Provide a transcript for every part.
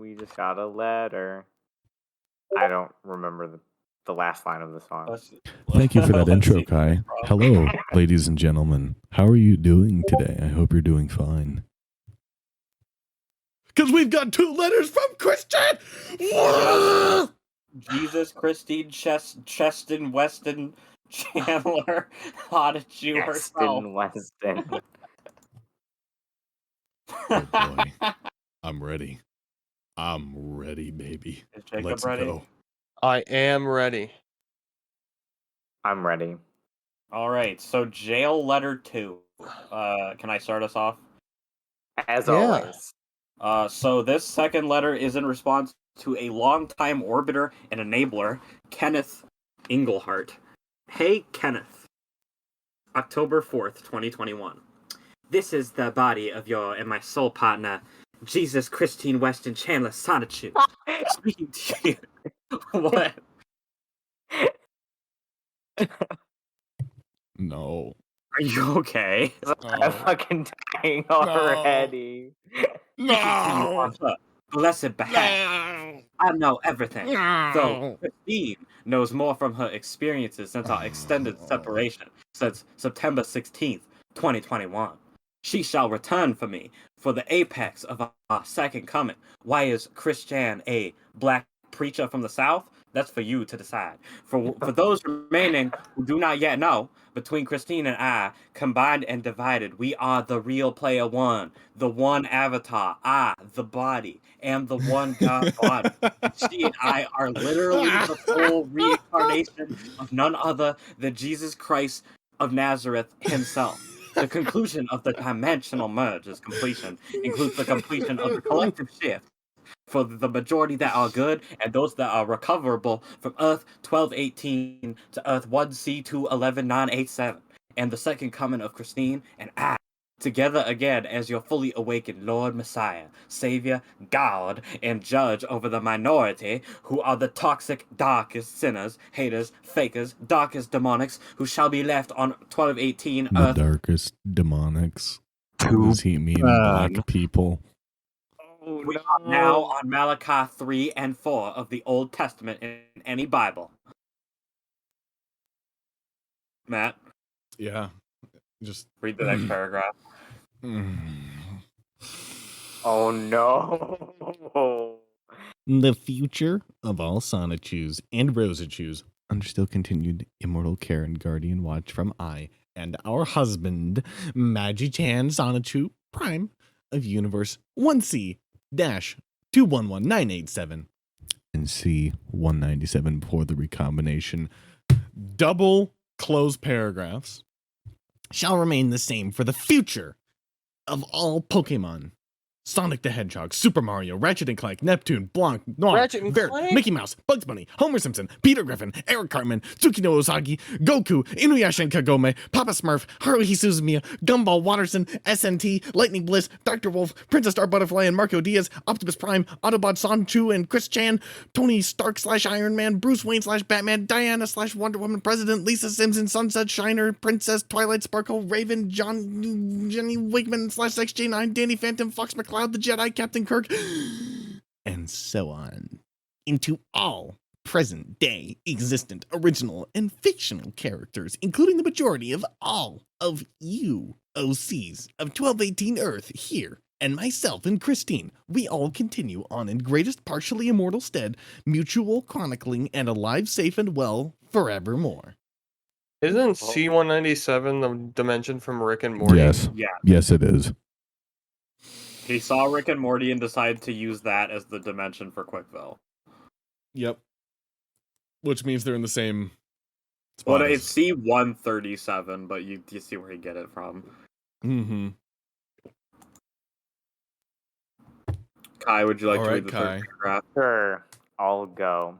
we just got a letter. I don't remember the last line of the song. Thank you for that intro, see. Kai. Hello, ladies and gentlemen. How are you doing today? I hope you're doing fine. Because we've got 2 letters from Christian! Yes. Jesus, Christine, Cheston, Weston, Chandler, Hottachu herself. Weston, Weston. Oh boy. I'm ready. I'm ready, baby. Is Jacob Let's ready? go. I am ready. I'm ready. All right, so jail letter 2. Can I start us off? As Yeah. always. So this second letter is in response to a longtime orbiter and enabler, Kenneth Englehart. Hey, Kenneth. October 4th, 2021. This is the body of your and my soul partner, Jesus Christine Weston Chandler Sonichu. Speaking to you. What? No. Are you okay? I'm fucking dying already. No. Blessed behalf. I know everything. So Christine knows more from her experiences since our extended separation since September 16th, 2021. She shall return for me for the apex of our second coming. Why is Christian a black preacher from the South? That's for you to decide. For those remaining who do not yet know, between Christine and I, combined and divided, we are the real player one, the one avatar, I, the body, am the one God body. She and I are literally the full reincarnation of none other than Jesus Christ of Nazareth himself. The conclusion of the dimensional merge is completion, includes the completion of the collective shift for the majority that are good and those that are recoverable from Earth 1218 to Earth 1C211987, and the second coming of Christine and I, together again as your fully awakened Lord Messiah, Savior, God, and Judge over the minority who are the toxic, darkest sinners, haters, fakers, darkest demonics who shall be left on 1218 The Earth. darkest demonics. Does he mean black people? Oh, We are now on Malachi 3 and 4 of the Old Testament in any Bible. Matt, Yeah. Just read the next paragraph. Oh no. The future of all Sonichus and Rosachus under still continued immortal care and guardian watch from I and our husband, Magi-chan Sonichu Prime of Universe 1C-211987 and C197 before the recombination. Double close paragraphs shall remain the same for the future of all Pokemon. Sonic the Hedgehog, Super Mario, Ratchet and Clank, Neptune, Blanc, Noir, Ratchet and Bear, Clank? Mickey Mouse, Bugs Bunny, Homer Simpson, Peter Griffin, Eric Cartman, Tsukino Ozaki, Goku, Inuyasha and Kagome, Papa Smurf, Haruhi Suzumiya, Gumball Watterson, SNT, Lightning Bliss, Dr. Wolf, Princess Star Butterfly and Marco Diaz, Optimus Prime, Autobot Sanchu and Chris Chan, Tony Stark / Iron Man, Bruce Wayne / Batman, Diana / Wonder Woman, President, Lisa Simpson, Sunset Shiner, Princess, Twilight Sparkle, Raven, Jenny Wakeman / XJ9, Danny Phantom, Fox McCloud, the Jedi, Captain Kirk, and so on, into all present-day existent original and fictional characters, including the majority of all of you OCs of 1218 Earth here, and myself and Christine. We all continue on in greatest partially immortal stead, mutual chronicling, and alive, safe, and well forevermore. Isn't C197 the dimension from Rick and Morty? Yes. Yeah. Yes, it is. He saw Rick and Morty and decided to use that as the dimension for Quickville. Yep. Which means they're in the same Well, spot. it's C137, but you see where he get it from. Mm-hmm. Kai, would you like to All read the right, third paragraph? Sure, I'll go.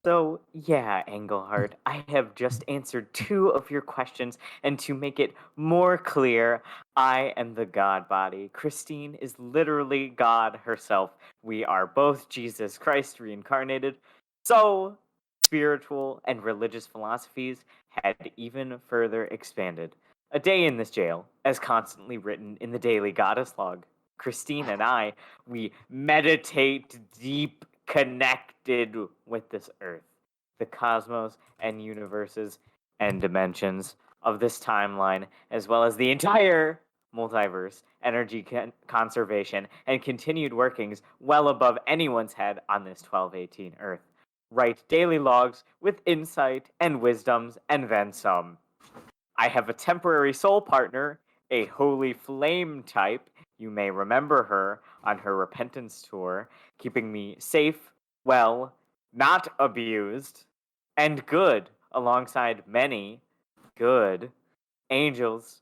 So, yeah, Engelhardt, I have just answered 2 of your questions, and to make it more clear, I am the God body. Christine is literally God herself. We are both Jesus Christ reincarnated. So, spiritual and religious philosophies had even further expanded. A day in this jail, as constantly written in the daily goddess log. Christine and I, we meditate deep connected with this earth, the cosmos and universes and dimensions of this timeline, as well as the entire multiverse, energy conservation, and continued workings well above anyone's head on this 1218 Earth. Write daily logs with insight and wisdoms and then some. I have a temporary soul partner, a holy flame type. You may remember her on her repentance tour, keeping me safe, well, not abused, and good alongside many good angels,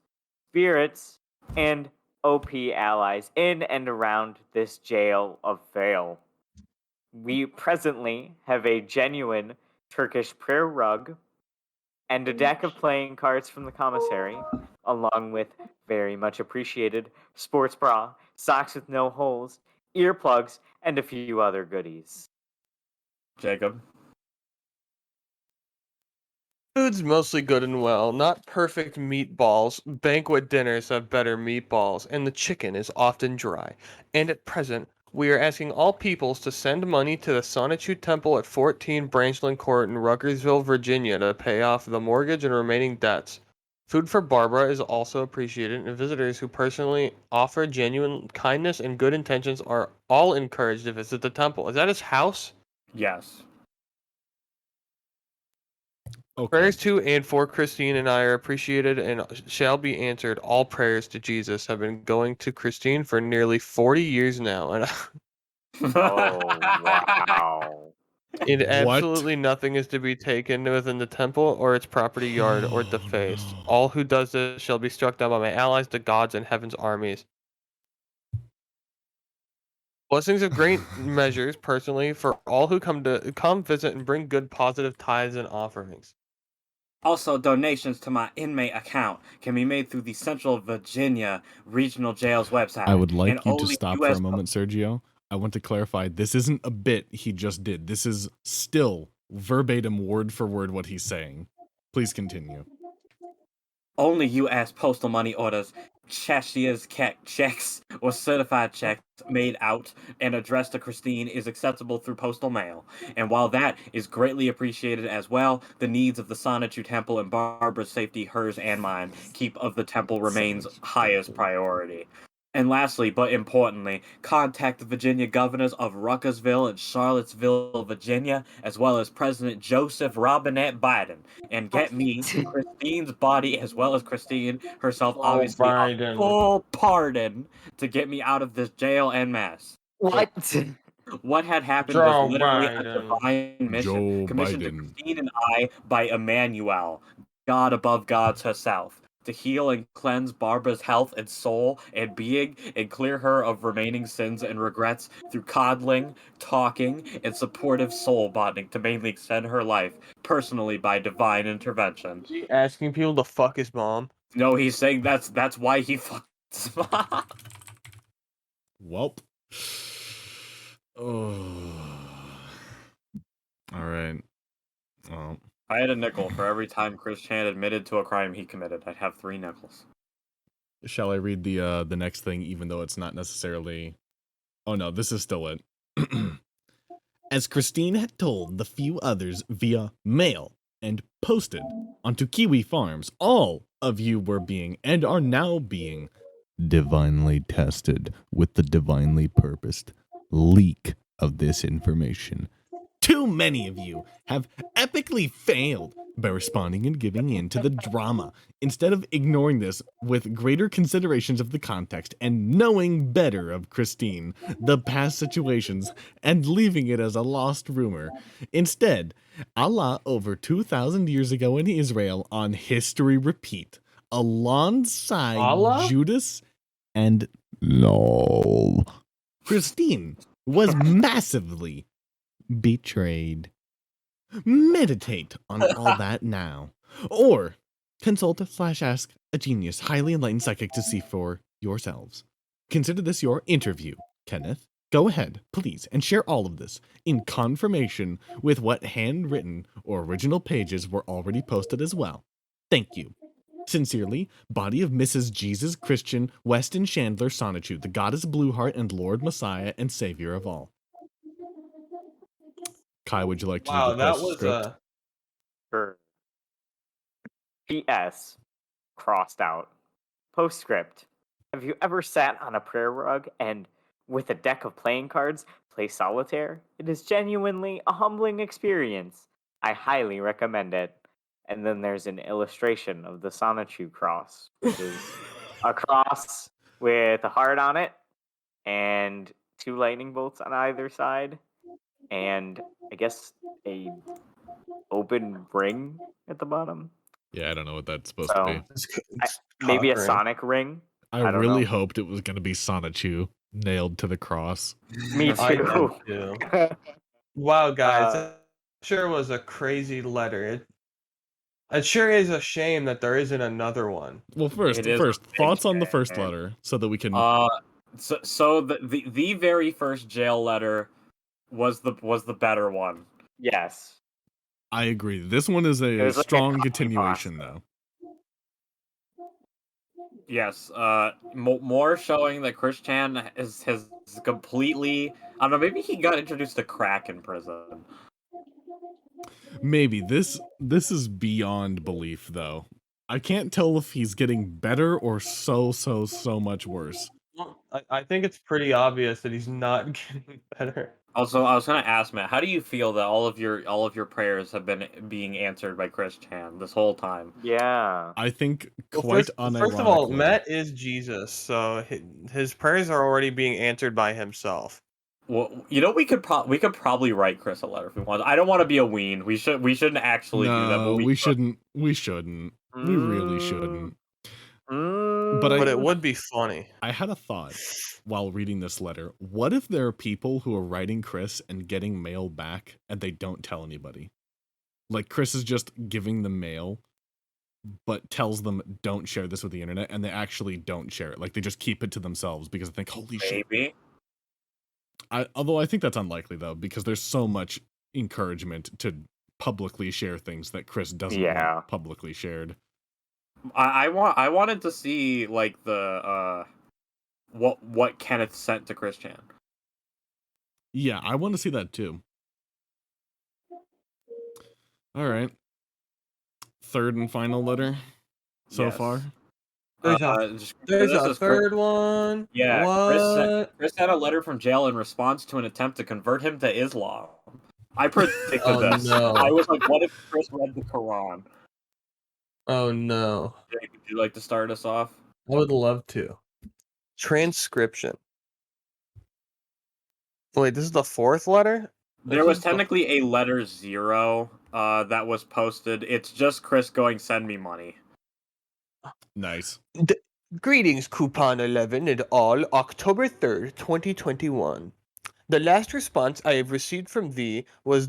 spirits, and OP allies in and around this jail of Vale. We presently have a genuine Turkish prayer rug and a deck of playing cards from the commissary, along with very much appreciated sports bra, socks with no holes, earplugs, and a few other goodies. Jacob. Food's mostly good and well, not perfect meatballs. Banquet dinners have better meatballs, and the chicken is often dry. And at present, we are asking all peoples to send money to the Sonichu Temple at 14 Branchland Court in Ruckersville, Virginia to pay off the mortgage and remaining debts. Food for Barbara is also appreciated, and visitors who personally offer genuine kindness and good intentions are all encouraged to visit the temple. Is that his house? Yes. Okay. Prayers to and for Christine and I are appreciated and shall be answered. All prayers to Jesus have been going to Christine for nearly 40 years now, and Oh, wow. and What? absolutely nothing is to be taken within the temple or its property yard or defaced. No. All who does this shall be struck down by my allies, the gods, and heaven's armies. Blessings of great measures, personally, for all who come visit and bring good positive tithes and offerings. Also, donations to my inmate account can be made through the Central Virginia Regional Jail's website. I would like and you to only stop for US a moment, Sergio. I want to clarify, this isn't a bit he just did. This is still verbatim, word for word, what he's saying. Please continue. Only U.S. postal money orders, cashier's checks, or certified checks made out and addressed to Christine is acceptable through postal mail. And while that is greatly appreciated as well, the needs of the Sonichu Temple and Barbara's safety, hers and mine, keep of the temple remains highest priority. And lastly, but importantly, contact the Virginia governors of Ruckersville and Charlottesville, Virginia, as well as President Joseph Robinette Biden, and get me Christine's body as well as Christine herself, obviously, a Biden. full pardon to get me out of this jail en masse. What? What had happened Joe was literally a Biden. divine mission Joe commissioned Biden. to Christine and I by Emmanuel, God above gods herself, to heal and cleanse Barbara's health and soul and being and clear her of remaining sins and regrets through coddling, talking, and supportive soul bonding to mainly extend her life personally by divine intervention. Is he asking people to fuck his mom? No, he's saying that's why he fucked his mom. Welp. Oh. All right. Well, I had a nickel for every time Chris Chan admitted to a crime he committed. I'd have 3 nickels. shall I read the next thing, even though it's not necessarily... Oh no, this is still it. As Christine had told the few others via mail and posted onto Kiwi Farms, all of you were being and are now being divinely tested with the divinely purposed leak of this information. Too many of you have epically failed by responding and giving in to the drama instead of ignoring this with greater considerations of the context and knowing better of Christine, the past situations, and leaving it as a lost rumor. Instead, Allah over 2,000 years ago in Israel on History Repeat, alongside Allah? Judas and LOL, Christine was massively betrayed. Meditate on all that now. Or consult/ask a genius, highly enlightened psychic to see for yourselves. Consider this your interview, Kenneth. Go ahead, please, and share all of this in confirmation with what handwritten or original pages were already posted as well. Thank you. Sincerely, body of Mrs. Jesus Christian Weston Chandler Sonichu, the goddess Blueheart and Lord Messiah and Savior of all. Kai, would you like to do Wow, the that was postscript? Sure. P.S. Crossed out. Postscript. Have you ever sat on a prayer rug and, with a deck of playing cards, play solitaire? It is genuinely a humbling experience. I highly recommend it. And then there's an illustration of the Sonichu cross, which is a cross with a heart on it and two lightning bolts on either side, and I guess a open ring at the bottom. Yeah, I don't know what that's supposed to be. Maybe a cock ring. Sonic ring. I I don't really know. hoped it was going to be Sonichu nailed to the cross. Me I did too. too. Wow, guys, Uh, that sure was a crazy letter. It sure is a shame that there isn't another one. Well, first, It is a big thoughts on the first shame. letter, so that we can. So the very first jail letter was the better one. yes. I agree. This one is It a was like a strong copy continuation, pasta. though. Yes, more showing that Chris Chan has completely. I don't know. Maybe he got introduced to crack in prison. Maybe this is beyond belief, though. I can't tell if he's getting better or so much worse. I think it's pretty obvious that he's not getting better. Also, I was gonna ask Matt, how do you feel that all of your prayers have been being answered by Chris Chan this whole time? Yeah. I think Well, quite first of all, unironically. Matt is Jesus, so his prayers are already being answered by himself. Well, you know, we could probably write Chris a letter if we want. I don't want to be a ween. We shouldn't actually do that. But No, we we shouldn't. We shouldn't. We really shouldn't. But it would be funny. I had a thought while reading this letter. What if there are people who are writing Chris and getting mail back and they don't tell anybody? Like Chris is just giving them mail, but tells them don't share this with the internet, and they actually don't share it. Like they just keep it to themselves because they think, holy shit. Maybe. Although I think that's unlikely though, because there's so much encouragement to publicly share things that Chris doesn't want publicly shared. I wanted to see like the what Kenneth sent to Chris Chan. Yeah, I want to see that too. All right. Third and final letter so far. There's a third one. Yeah, What? Chris had a letter from jail in response to an attempt to convert him to Islam. I predicted this. No. I was like, what if Chris read the Quran? Oh no. Jake, would you like to start us off? I would love to. Transcription. Wait, this is the fourth letter? There was technically a letter 0 that was posted. It's just Chris going, send me money. Nice. Greetings, Coupon 11 and all, October 3rd, 2021. The last response I have received from thee was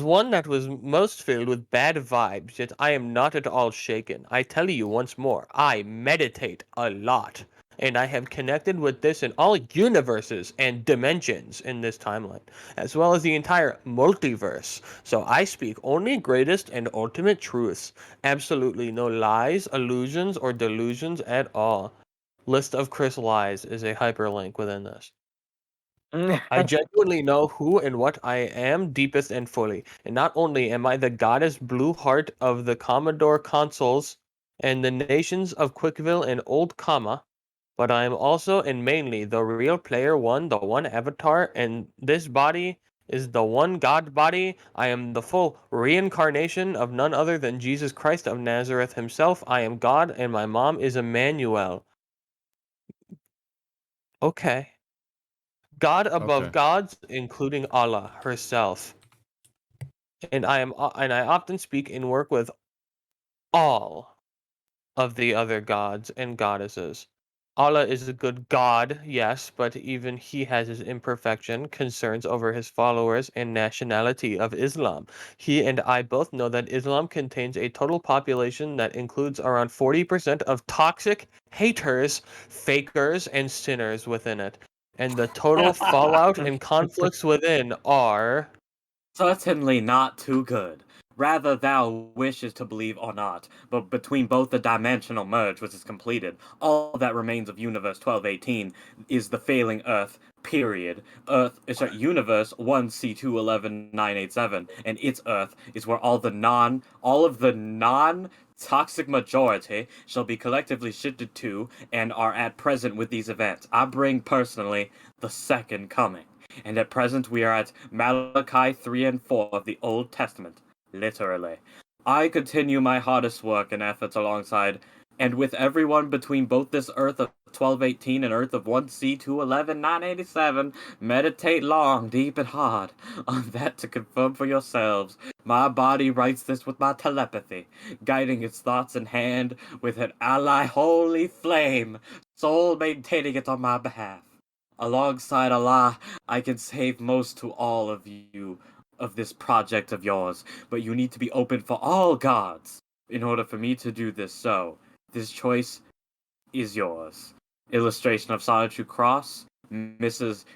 one that was most filled with bad vibes, yet I am not at all shaken. I tell you once more, I meditate a lot, and I have connected with this in all universes and dimensions in this timeline, as well as the entire multiverse. So I speak only greatest and ultimate truths. Absolutely no lies, illusions, or delusions at all. List of Chris lies is a hyperlink within this. I genuinely know who and what I am deepest and fully. And not only am I the goddess Blue Heart of the Commodore consoles and the nations of Quickville and Old Comma, but I am also and mainly the real player one, the one avatar, and this body is the one God body. I am the full reincarnation of none other than Jesus Christ of Nazareth himself. I am God, and my mom is Emmanuel. Okay. God above gods, including Allah herself. And I often speak and work with all of the other gods and goddesses. Allah is a good God, yes, but even he has his imperfection, concerns over his followers, and nationality of Islam. He and I both know that Islam contains a total population that includes around 40% of toxic haters, fakers, and sinners within it. And the total fallout and conflicts within are Certainly not too good. rather thou wishes to believe or not, but between both the dimensional merge, which is completed, all that remains of Universe 1218 is the failing Earth, period. Universe 1C211987, and its Earth is where all of the non-toxic majority shall be collectively shifted to and are at present with these events. I bring personally the second coming. And at present we are at Malachi 3 and 4 of the Old Testament, literally. I continue my hardest work and efforts alongside and with everyone between both this Earth of 1218 and Earth of 1C211987, meditate long, deep, and hard on that to confirm for yourselves. My body writes this with my telepathy, guiding its thoughts in hand with an ally holy flame, soul maintaining it on my behalf. Alongside Allah, I can save most to all of you of this project of yours, but you need to be open for all gods in order for me to do this. So, this choice is yours. Illustration of Sonichu Cross, Mrs.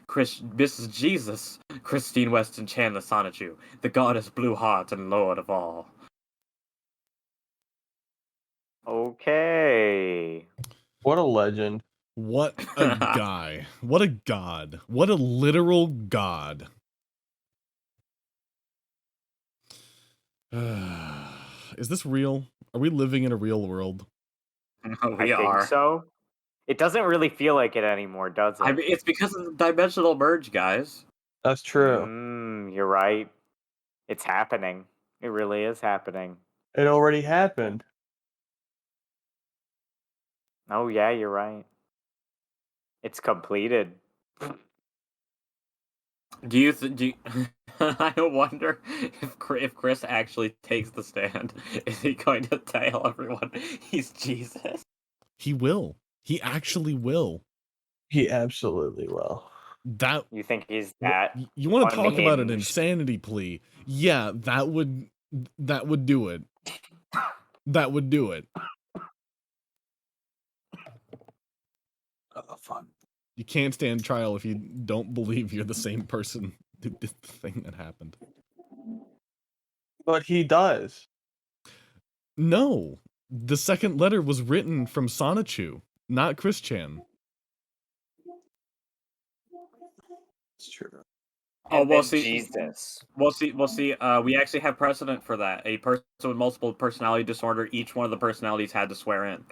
Jesus, Christine Weston Chandler Sonichu, the goddess Blue Heart and Lord of all. Okay. What a legend. What a guy. What a god. What a literal god. Is this real? Are we living in a real world? We I are. think so. It doesn't really feel like it anymore, does it? I mean, it's because of the dimensional merge, guys. That's true. You're right. It's happening. It really is happening. It already happened. Oh yeah, you're right. It's completed. Do you? I wonder if Chris actually takes the stand. Is he going to tell everyone he's Jesus? He will. He actually will. He absolutely will. That You think he's that? you want to talk about an unhinged? insanity plea? Yeah, that would do it. That would do it. Fun. You can't stand trial if you don't believe you're the same person who did the thing that happened. But he does. No, the second letter was written from Sonichu, not Chris Chan. It's true. Oh, And we'll then see. Jesus. We'll see. We actually have precedent for that. A person with multiple personality disorder, each one of the personalities had to swear in.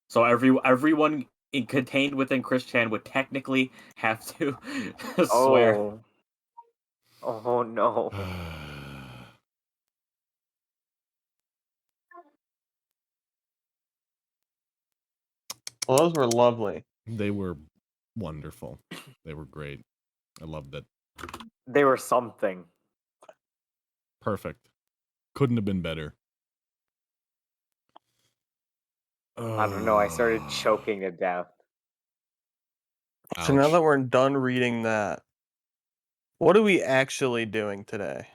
So everyone contained within Chris Chan would technically have to swear. Oh no. Well, those were lovely. They were wonderful. They were great. I loved it. They were something. Perfect. Couldn't have been better. I don't know. I started choking to death. So now Ouch. that we're done reading that, what are we actually doing today?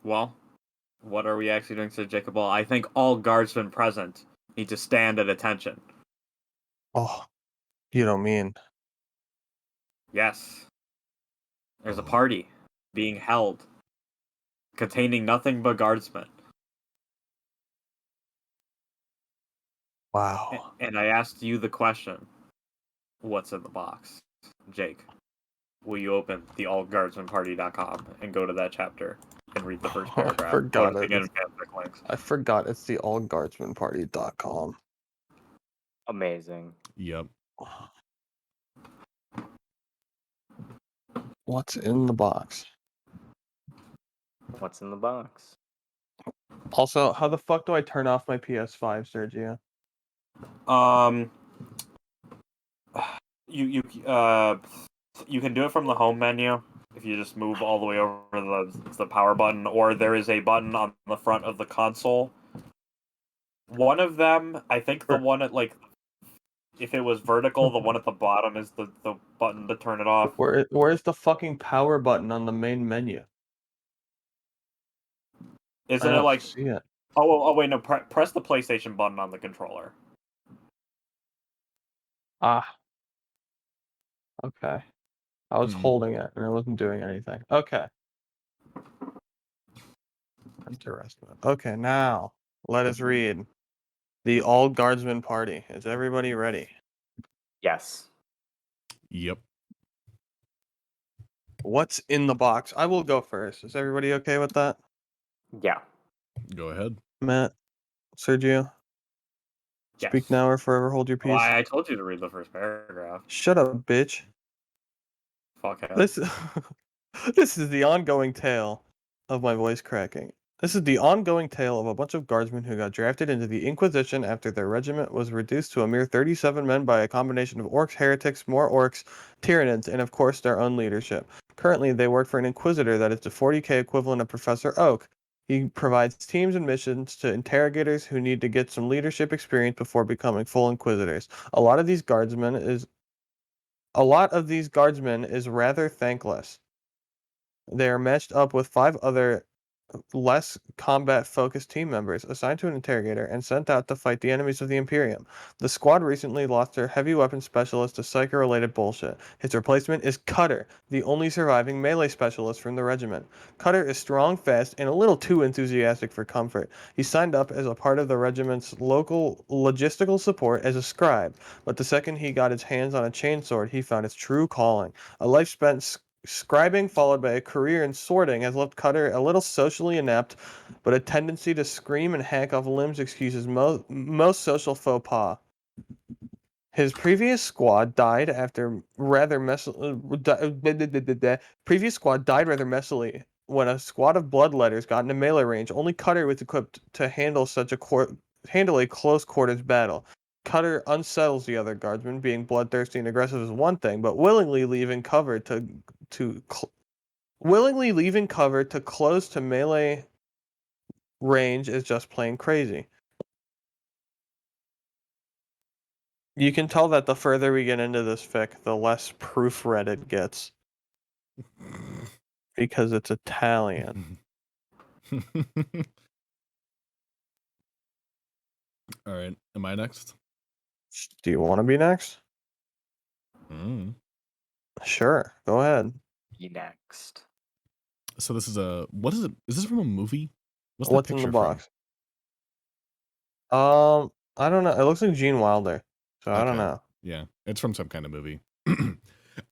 Well, what are we actually doing to Jacob Ball? I think all guardsmen present need to stand at attention. Oh, you don't mean. Yes. There's a party being held containing nothing but guardsmen. Wow. And I asked you the question, what's in the box? Jake, will you open the allguardsmanparty.com and go to that chapter and read the first paragraph? I forgot Once it. again, fanfic links. I forgot it's the allguardsmanparty.com. Amazing. Yep. What's in the box? What's in the box? Also, how the fuck do I turn off my PS5, Sergio? You can do it from the home menu if you just move all the way over the power button, or there is a button on the front of the console. One of them, I think the one at if it was vertical, the one at the bottom is the button to turn it off. Where's the fucking power button on the main menu? Isn't I it don't like? see it. Oh wait, no. Press the PlayStation button on the controller. Ah. Okay. I was holding it and I wasn't doing anything. Okay. Interesting. Okay, now let us read the All Guardsman Party. Is everybody ready? Yes. Yep. What's in the box? I will go first. Is everybody okay with that? Yeah. Go ahead. Matt, Sergio, speak Yes. now or forever hold your peace. Why I told you to read the first paragraph. Shut up, bitch. Fuckhead. This is the ongoing tale of my voice cracking. This is the ongoing tale of a bunch of guardsmen who got drafted into the Inquisition after their regiment was reduced to a mere 37 men by a combination of orcs, heretics, more orcs, Tyranids, and of course their own leadership. Currently, they work for an Inquisitor that is the 40k equivalent of Professor Oak. He provides teams and missions to interrogators who need to get some leadership experience before becoming full Inquisitors. A lot of these guardsmen is rather thankless. They are matched up with 5 other less combat-focused team members assigned to an interrogator and sent out to fight the enemies of the Imperium. The squad recently lost their heavy weapon specialist to psycho-related bullshit. His replacement is Cutter, the only surviving melee specialist from the regiment. Cutter is strong, fast, and a little too enthusiastic for comfort. He signed up as a part of the regiment's local logistical support as a scribe, but the second he got his hands on a chainsword, he found his true calling. A life spent scribing followed by a career in sorting has left Cutter a little socially inept, but a tendency to scream and hack off limbs excuses most social faux pas. His previous squad died rather messily when a squad of bloodletters got into melee range. Only Cutter was equipped to handle a close quarters battle. Cutter unsettles the other guardsmen. Being bloodthirsty and aggressive is one thing, but willingly leaving cover to close to melee range is just plain crazy. You can tell that the further we get into this fic, the less proofread it gets. Because it's Italian. All right. Am I next? Do you want to be next? Sure. Go ahead. Be next. So this is what is it? Is this from a movie? What's that in the picture box? I don't know. It looks like Gene Wilder. So I don't Okay. know. Yeah, it's from some kind of movie.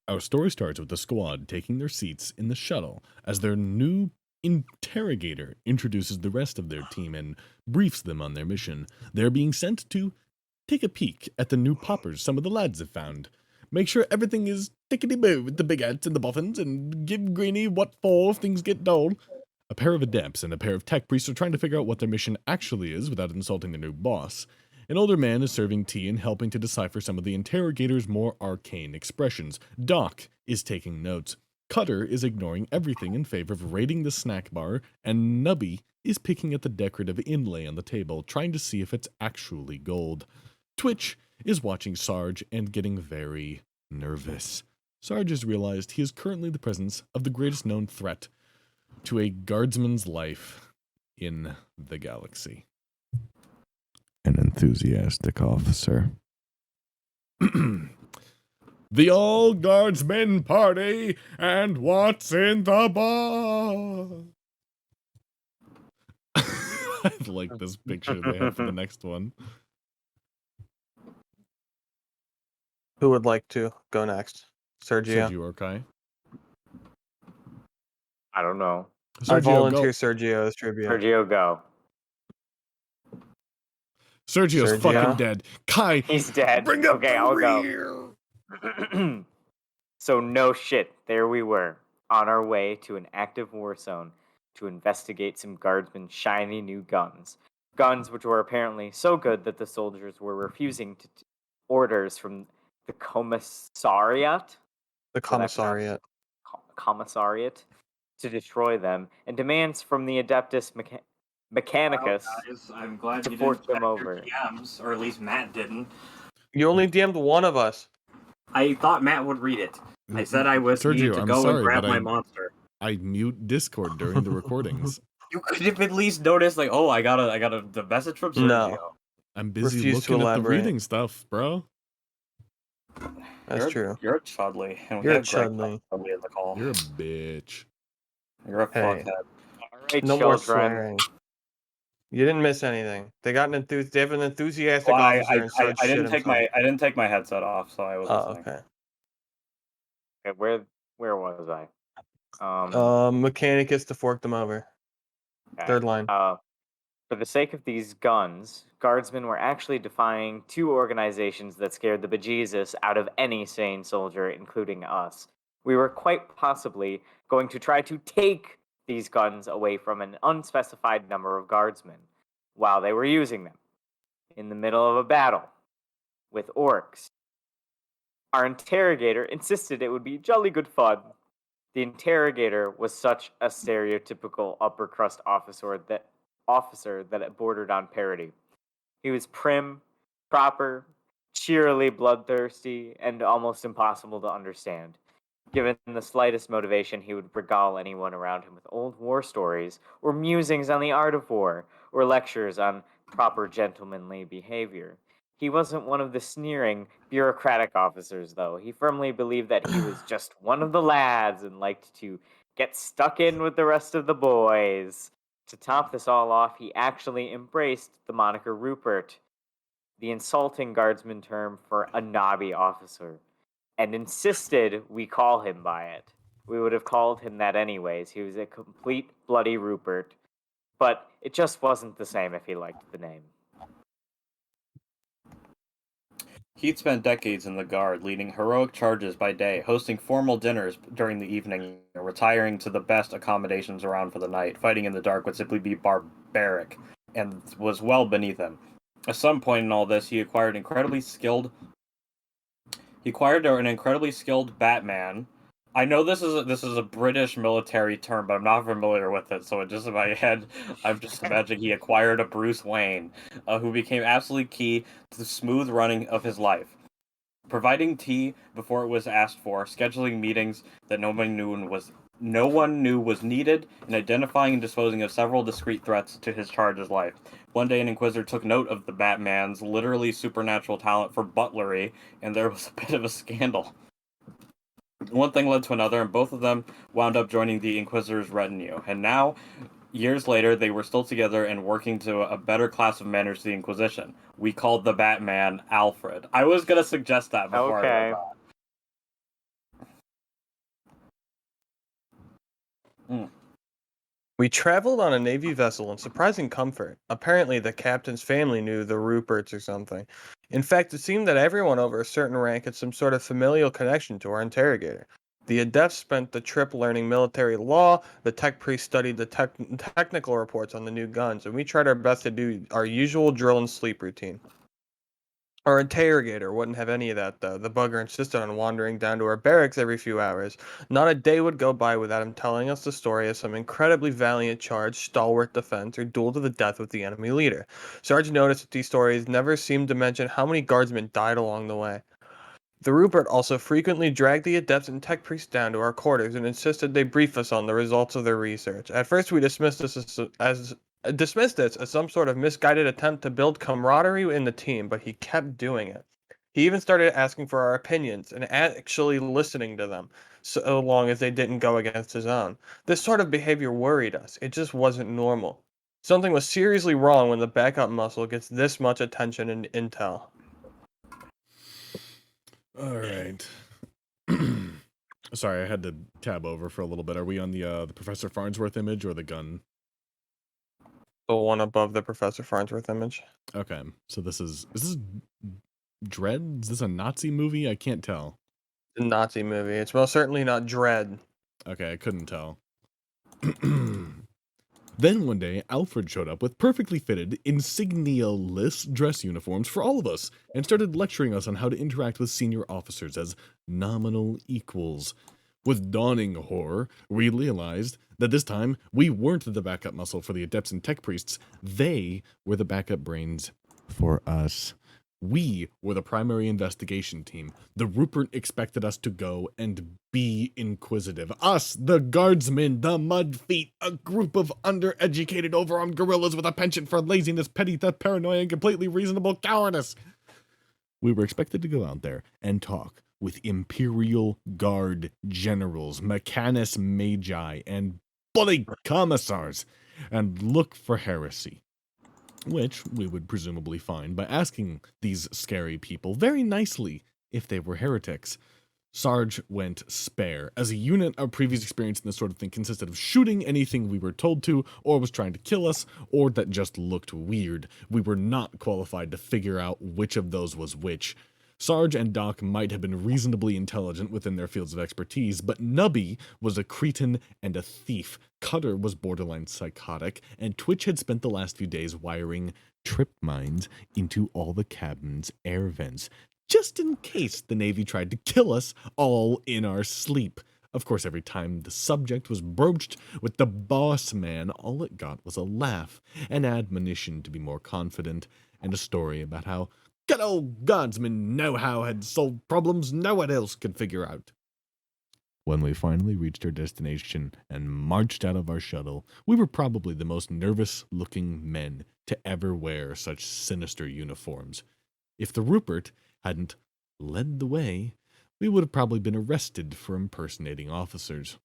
Our story starts with the squad taking their seats in the shuttle as their new interrogator introduces the rest of their team and briefs them on their mission. They're being sent to take a peek at the new poppers some of the lads have found. Make sure everything is tickety-boo with the bigettes and the boffins, and give Greenie what for if things get dull. A pair of adepts and a pair of tech priests are trying to figure out what their mission actually is without insulting their new boss. An older man is serving tea and helping to decipher some of the interrogator's more arcane expressions. Doc is taking notes. Cutter is ignoring everything in favor of raiding the snack bar, and Nubby is picking at the decorative inlay on the table, trying to see if it's actually gold. Twitch is watching Sarge and getting very nervous. Sarge has realized he is currently the presence of the greatest known threat to a guardsman's life in the galaxy. An enthusiastic officer. The All Guardsmen Party, and what's in the box? I like this picture they have for the next one. Who would like to go next? Sergio. Sergio or Kai? I don't know. I Sergio, volunteer go. Sergio as trivia. Sergio, go. Sergio's Sergio? fucking dead. Kai, He's dead. bring up Okay, the I'll rear. go. So no shit, there we were, on our way to an active war zone to investigate some guardsmen's shiny new guns. Guns which were apparently so good that the soldiers were refusing to orders from the commissariat. The commissariat. Commissariat to destroy them, and demands from the Adeptus Mechanicus Wow, guys, I'm glad to you force didn't them check your over. DMs, or at least Matt didn't. You only DM'd one of us. I thought Matt would read it. I said I was Sergio, needed to I'm go sorry, and grab but my monster. I mute Discord during the recordings. You could have at least noticed, like, oh, I got the message from Sergio. No. I'm busy Refuse to looking at the elaborate. reading stuff, bro. That's true. You're a Chudley. And we You're a have Greg Chudley. Chudley in the call. You're a bitch. You're a Hey. fuckhead. Great No more children. swearing. You didn't miss anything. They got they have an enthusiastic Well, officer and started I shit didn't take himself. I didn't take my headset off, so I was Oh, listening. okay. Okay, where was I? Mechanicus to fork them over. Okay. Third line. For the sake of these guns, Guardsmen were actually defying two organizations that scared the bejesus out of any sane soldier, including us. We were quite possibly going to try to take these guns away from an unspecified number of Guardsmen while they were using them in the middle of a battle with orcs. Our interrogator insisted it would be jolly good fun. The interrogator was such a stereotypical upper crust officer that it bordered on parody. He was prim, proper, cheerily bloodthirsty, and almost impossible to understand. Given the slightest motivation, he would regale anyone around him with old war stories, or musings on the art of war, or lectures on proper gentlemanly behavior. He wasn't one of the sneering, bureaucratic officers, though. He firmly believed that he was just one of the lads and liked to get stuck in with the rest of the boys. To top this all off, he actually embraced the moniker Rupert, the insulting guardsman term for a knobby officer, and insisted we call him by it. We would have called him that anyways. He was a complete bloody Rupert, but it just wasn't the same if he liked the name. He'd spent decades in the Guard, leading heroic charges by day, hosting formal dinners during the evening, retiring to the best accommodations around for the night. Fighting in the dark would simply be barbaric, and was well beneath him. At some point in all this, he acquired an incredibly skilled Batman. I know this is a British military term, but I'm not familiar with it, so it just in my head, I'm just imagining he acquired a Bruce Wayne, who became absolutely key to the smooth running of his life. Providing tea before it was asked for, scheduling meetings that no one knew was needed, and identifying and disposing of several discrete threats to his charge's life. One day, an Inquisitor took note of the Batman's literally supernatural talent for butlery, and there was a bit of a scandal. One thing led to another, and both of them wound up joining the Inquisitor's retinue. And now, years later, they were still together and working to a better class of manners to the Inquisition. We called the Batman Alfred. I was going to suggest that before I read that. We traveled on a Navy vessel in surprising comfort. Apparently, the captain's family knew the Ruperts or something. In fact, it seemed that everyone over a certain rank had some sort of familial connection to our interrogator. The adepts spent the trip learning military law, the tech priest studied the technical reports on the new guns, and we tried our best to do our usual drill and sleep routine. Our interrogator wouldn't have any of that, though. The bugger insisted on wandering down to our barracks every few hours. Not a day would go by without him telling us the story of some incredibly valiant charge, stalwart defense, or duel to the death with the enemy leader. Sarge noticed that these stories never seemed to mention how many guardsmen died along the way. The Rupert also frequently dragged the adepts and tech priests down to our quarters and insisted they brief us on the results of their research. At first, we dismissed this as some sort of misguided attempt to build camaraderie in the team, but he kept doing it. He even started asking for our opinions and actually listening to them, so long as they didn't go against his own. This sort of behavior worried us. It just wasn't normal. Something was seriously wrong when the backup muscle gets this much attention and intel. All right. Sorry, I had to tab over for a little bit. Are we on the Professor Farnsworth image or the gun? The one above the Professor Farnsworth image. Okay, so is this Dread? Is this a Nazi movie? I can't tell. The Nazi movie. It's most certainly not Dread. Okay, I couldn't tell. Then one day, Alfred showed up with perfectly fitted, insignia-less dress uniforms for all of us, and started lecturing us on how to interact with senior officers as nominal equals. With dawning horror, we realized that this time, we weren't the backup muscle for the adepts and tech priests. They were the backup brains for us. We were the primary investigation team. The Rupert expected us to go and be inquisitive. Us, the guardsmen, the mud feet, a group of undereducated, overarmed gorillas with a penchant for laziness, petty theft, paranoia, and completely reasonable cowardice. We were expected to go out there and talk with Imperial Guard generals, Mechanus Magi, and bloody commissars and look for heresy, which we would presumably find by asking these scary people very nicely if they were heretics. Sarge went spare. As a unit, our previous experience in this sort of thing consisted of shooting anything we were told to, or was trying to kill us, or that just looked weird. We were not qualified to figure out which of those was which. Sarge and Doc might have been reasonably intelligent within their fields of expertise, but Nubby was a cretin and a thief. Cutter was borderline psychotic, and Twitch had spent the last few days wiring trip mines into all the cabin's air vents, just in case the Navy tried to kill us all in our sleep. Of course, every time the subject was broached with the boss man, all it got was a laugh, an admonition to be more confident, and a story about how good old Guardsman know-how had solved problems no one else could figure out. When we finally reached our destination and marched out of our shuttle, we were probably the most nervous-looking men to ever wear such sinister uniforms. If the Rupert hadn't led the way, we would have probably been arrested for impersonating officers.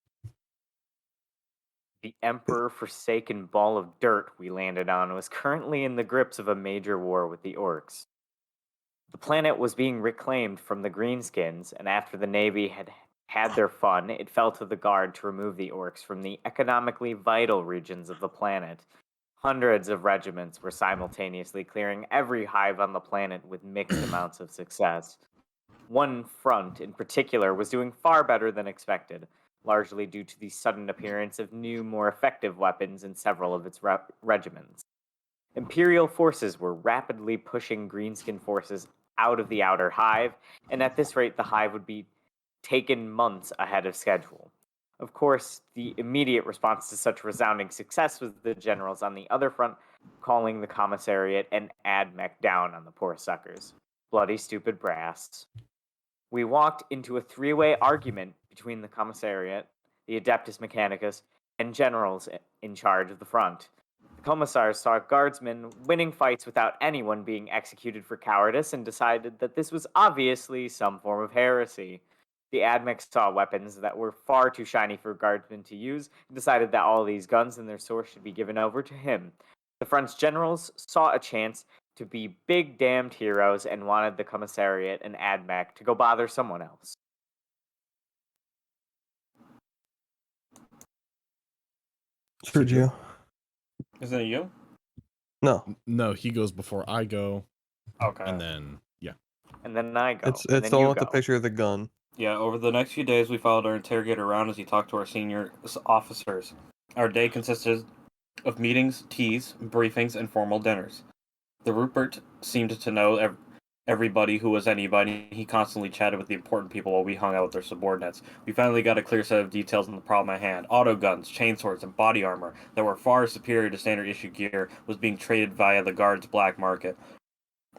The Emperor-forsaken ball of dirt we landed on was currently in the grips of a major war with the Orcs. The planet was being reclaimed from the Greenskins, and after the Navy had had their fun, it fell to the Guard to remove the Orcs from the economically vital regions of the planet. Hundreds of regiments were simultaneously clearing every hive on the planet with mixed amounts of success. One front, in particular, was doing far better than expected, largely due to the sudden appearance of new, more effective weapons in several of its regiments. Imperial forces were rapidly pushing Greenskin forces out of the outer hive, and at this rate the hive would be taken months ahead of schedule. Of course, the immediate response to such resounding success was the generals on the other front calling the commissariat and AdMech down on the poor suckers. Bloody stupid brass. We walked into a three-way argument between the commissariat, the Adeptus Mechanicus, and generals in charge of the front. The commissars saw Guardsmen winning fights without anyone being executed for cowardice and decided that this was obviously some form of heresy. The AdMech saw weapons that were far too shiny for Guardsmen to use and decided that all these guns and their source should be given over to him. The front's generals saw a chance to be big damned heroes and wanted the commissariat and AdMech to go bother someone else. Sergio. Isn't it you? No. No, he goes before I go, Okay. and then, yeah. And then I go. It's and the then one you with the go. picture of the gun. Yeah, over the next few days, we followed our interrogator around as he talked to our senior officers. Our day consisted of meetings, teas, briefings, and formal dinners. The Rupert seemed to know everybody who was anybody. He constantly chatted with the important people while we hung out with their subordinates. We finally got a clear set of details on the problem at hand. Auto guns, chainswords, and body armor that were far superior to standard issue gear was being traded via the Guard's black market.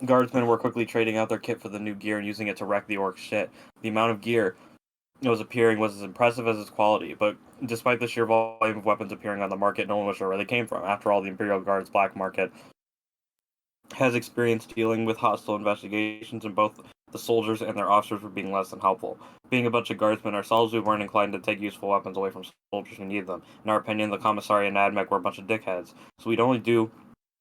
Guardsmen were quickly trading out their kit for the new gear and using it to wreck the Orc shit. The amount of gear that was appearing was as impressive as its quality, but despite the sheer volume of weapons appearing on the market, no one was sure where they came from. After all, the Imperial Guard's black market has experience dealing with hostile investigations, and both the soldiers and their officers were being less than helpful. Being a bunch of guardsmen ourselves, we weren't inclined to take useful weapons away from soldiers who needed them. In our opinion, the commissary and AdMech were a bunch of dickheads, so we'd only do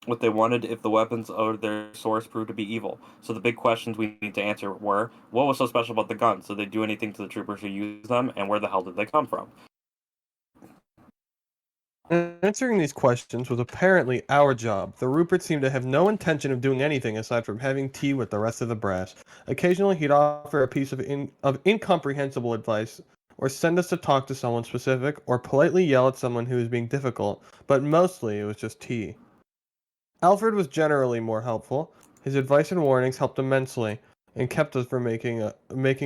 what they wanted if the weapons or their source proved to be evil. So the big questions we need to answer were, what was so special about the guns? Did they do anything to the troopers who used them, and where the hell did they come from? Answering these questions was apparently our job. The Rupert seemed to have no intention of doing anything aside from having tea with the rest of the brass. Occasionally, he'd offer a piece of incomprehensible advice, or send us to talk to someone specific, or politely yell at someone who was being difficult, but mostly it was just tea. Alfred was generally more helpful. His advice and warnings helped immensely, and kept us from making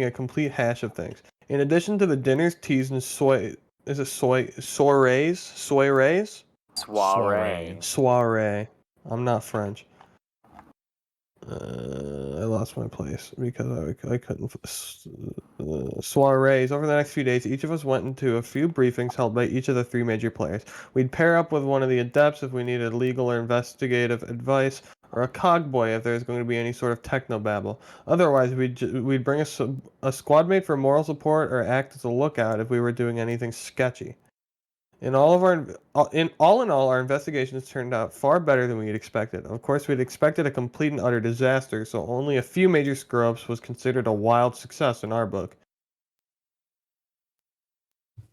a complete hash of things. In addition to the dinners, teas, and soirees? Soiree. I'm not French. I lost my place because I couldn't. Soirees. Over the next few days, each of us went into a few briefings held by each of the three major players. We'd pair up with one of the adepts if we needed legal or investigative advice, or a cogboy if there was going to be any sort of technobabble. Otherwise, we'd bring a squad mate for moral support or act as a lookout if we were doing anything sketchy. In all, our investigations turned out far better than we had expected. Of course, we'd expected a complete and utter disaster, so only a few major screw-ups was considered a wild success in our book.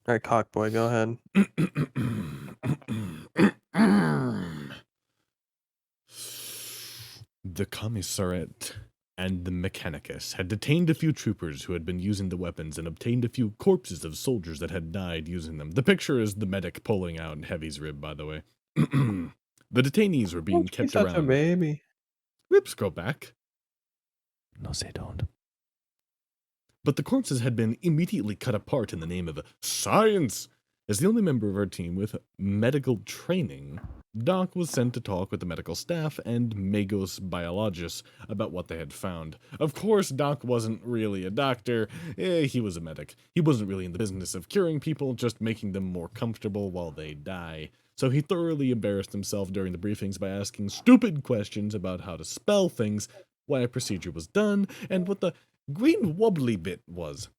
All right, Cockboy, go ahead. The commissariat and the mechanicus had detained a few troopers who had been using the weapons and obtained a few corpses of soldiers that had died using them. The picture is the medic pulling out Heavy's rib, by the way. The detainees were being kept Such a around. baby. Whips go back. No, they don't. But the corpses had been immediately cut apart in the name of science. As the only member of our team with medical training, Doc was sent to talk with the medical staff and Magos biologists about what they had found. Of course, Doc wasn't really a doctor. He was a medic. He wasn't really in the business of curing people, just making them more comfortable while they die. So he thoroughly embarrassed himself during the briefings by asking stupid questions about how to spell things, why a procedure was done, and what the green wobbly bit was.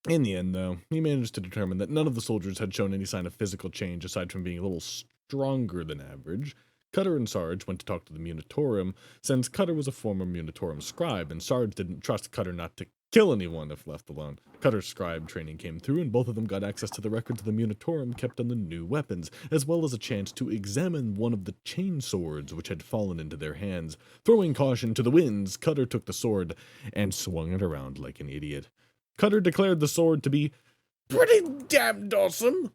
In the end, though, he managed to determine that none of the soldiers had shown any sign of physical change aside from being a little stronger than average. Cutter and Sarge went to talk to the Munitorum, since Cutter was a former Munitorum scribe, and Sarge didn't trust Cutter not to kill anyone if left alone. Cutter's scribe training came through, and both of them got access to the records of the Munitorum kept on the new weapons, as well as a chance to examine one of the chain swords which had fallen into their hands. Throwing caution to the winds, Cutter took the sword and swung it around like an idiot. Cutter declared the sword to be pretty damned awesome,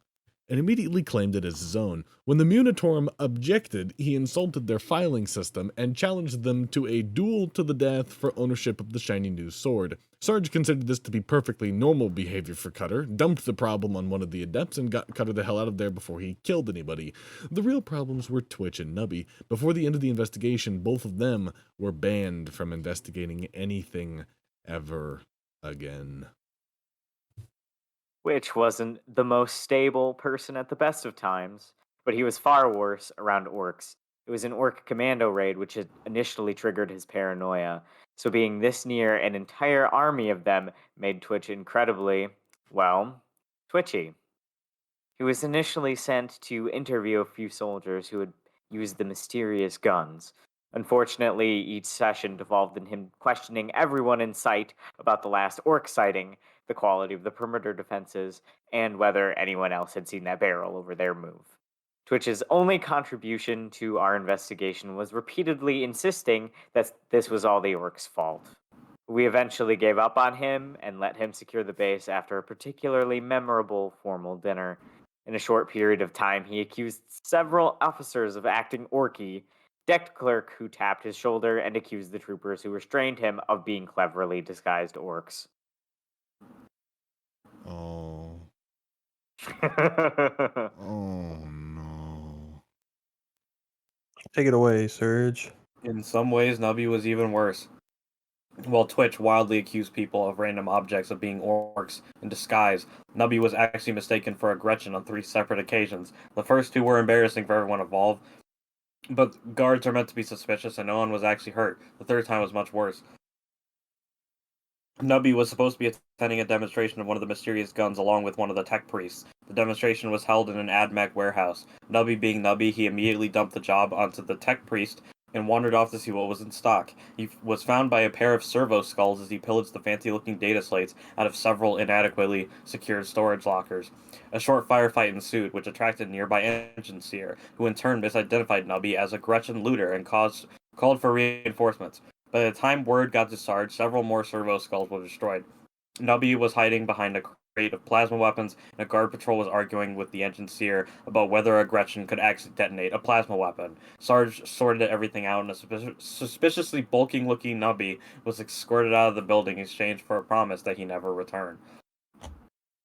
and immediately claimed it as his own. When the Munitorum objected, he insulted their filing system and challenged them to a duel to the death for ownership of the shiny new sword. Sarge considered this to be perfectly normal behavior for Cutter, dumped the problem on one of the adepts, and got Cutter the hell out of there before he killed anybody. The real problems were Twitch and Nubby. Before the end of the investigation, both of them were banned from investigating anything ever again. Which wasn't the most stable person at the best of times, but he was far worse around orcs. It was an orc commando raid which had initially triggered his paranoia, so being this near an entire army of them made Twitch incredibly, well, twitchy. He was initially sent to interview a few soldiers who had used the mysterious guns. Unfortunately, each session devolved in him questioning everyone in sight about the last orc sighting, the quality of the perimeter defenses, and whether anyone else had seen that barrel over their move. Twitch's only contribution to our investigation was repeatedly insisting that this was all the orcs' fault. We eventually gave up on him and let him secure the base after a particularly memorable formal dinner. In a short period of time, he accused several officers of acting orky, decked clerk who tapped his shoulder, and accused the troopers who restrained him of being cleverly disguised orcs. Oh. Oh, no. Take it away, Serge. In some ways, Nubby was even worse. While Twitch wildly accused people of random objects of being orcs in disguise, Nubby was actually mistaken for a Gretchen on 3 separate occasions. The first 2 were embarrassing for everyone involved, but guards are meant to be suspicious and no one was actually hurt. The third time was much worse. Nubby was supposed to be attending a demonstration of one of the mysterious guns along with one of the tech priests. The demonstration was held in an AdMech warehouse. Nubby being Nubby, he immediately dumped the job onto the tech priest and wandered off to see what was in stock. He was found by a pair of servo skulls as he pillaged the fancy-looking data slates out of several inadequately secured storage lockers. A short firefight ensued, which attracted nearby engine seer, who in turn misidentified Nubby as a Gretchen looter and called for reinforcements. By the time word got to Sarge, several more servo skulls were destroyed. Nubby was hiding behind a crate of plasma weapons, and a guard patrol was arguing with the engine seer about whether a Gretchen could actually detonate a plasma weapon. Sarge sorted everything out, and a suspiciously bulking-looking Nubby was escorted out of the building in exchange for a promise that he never return.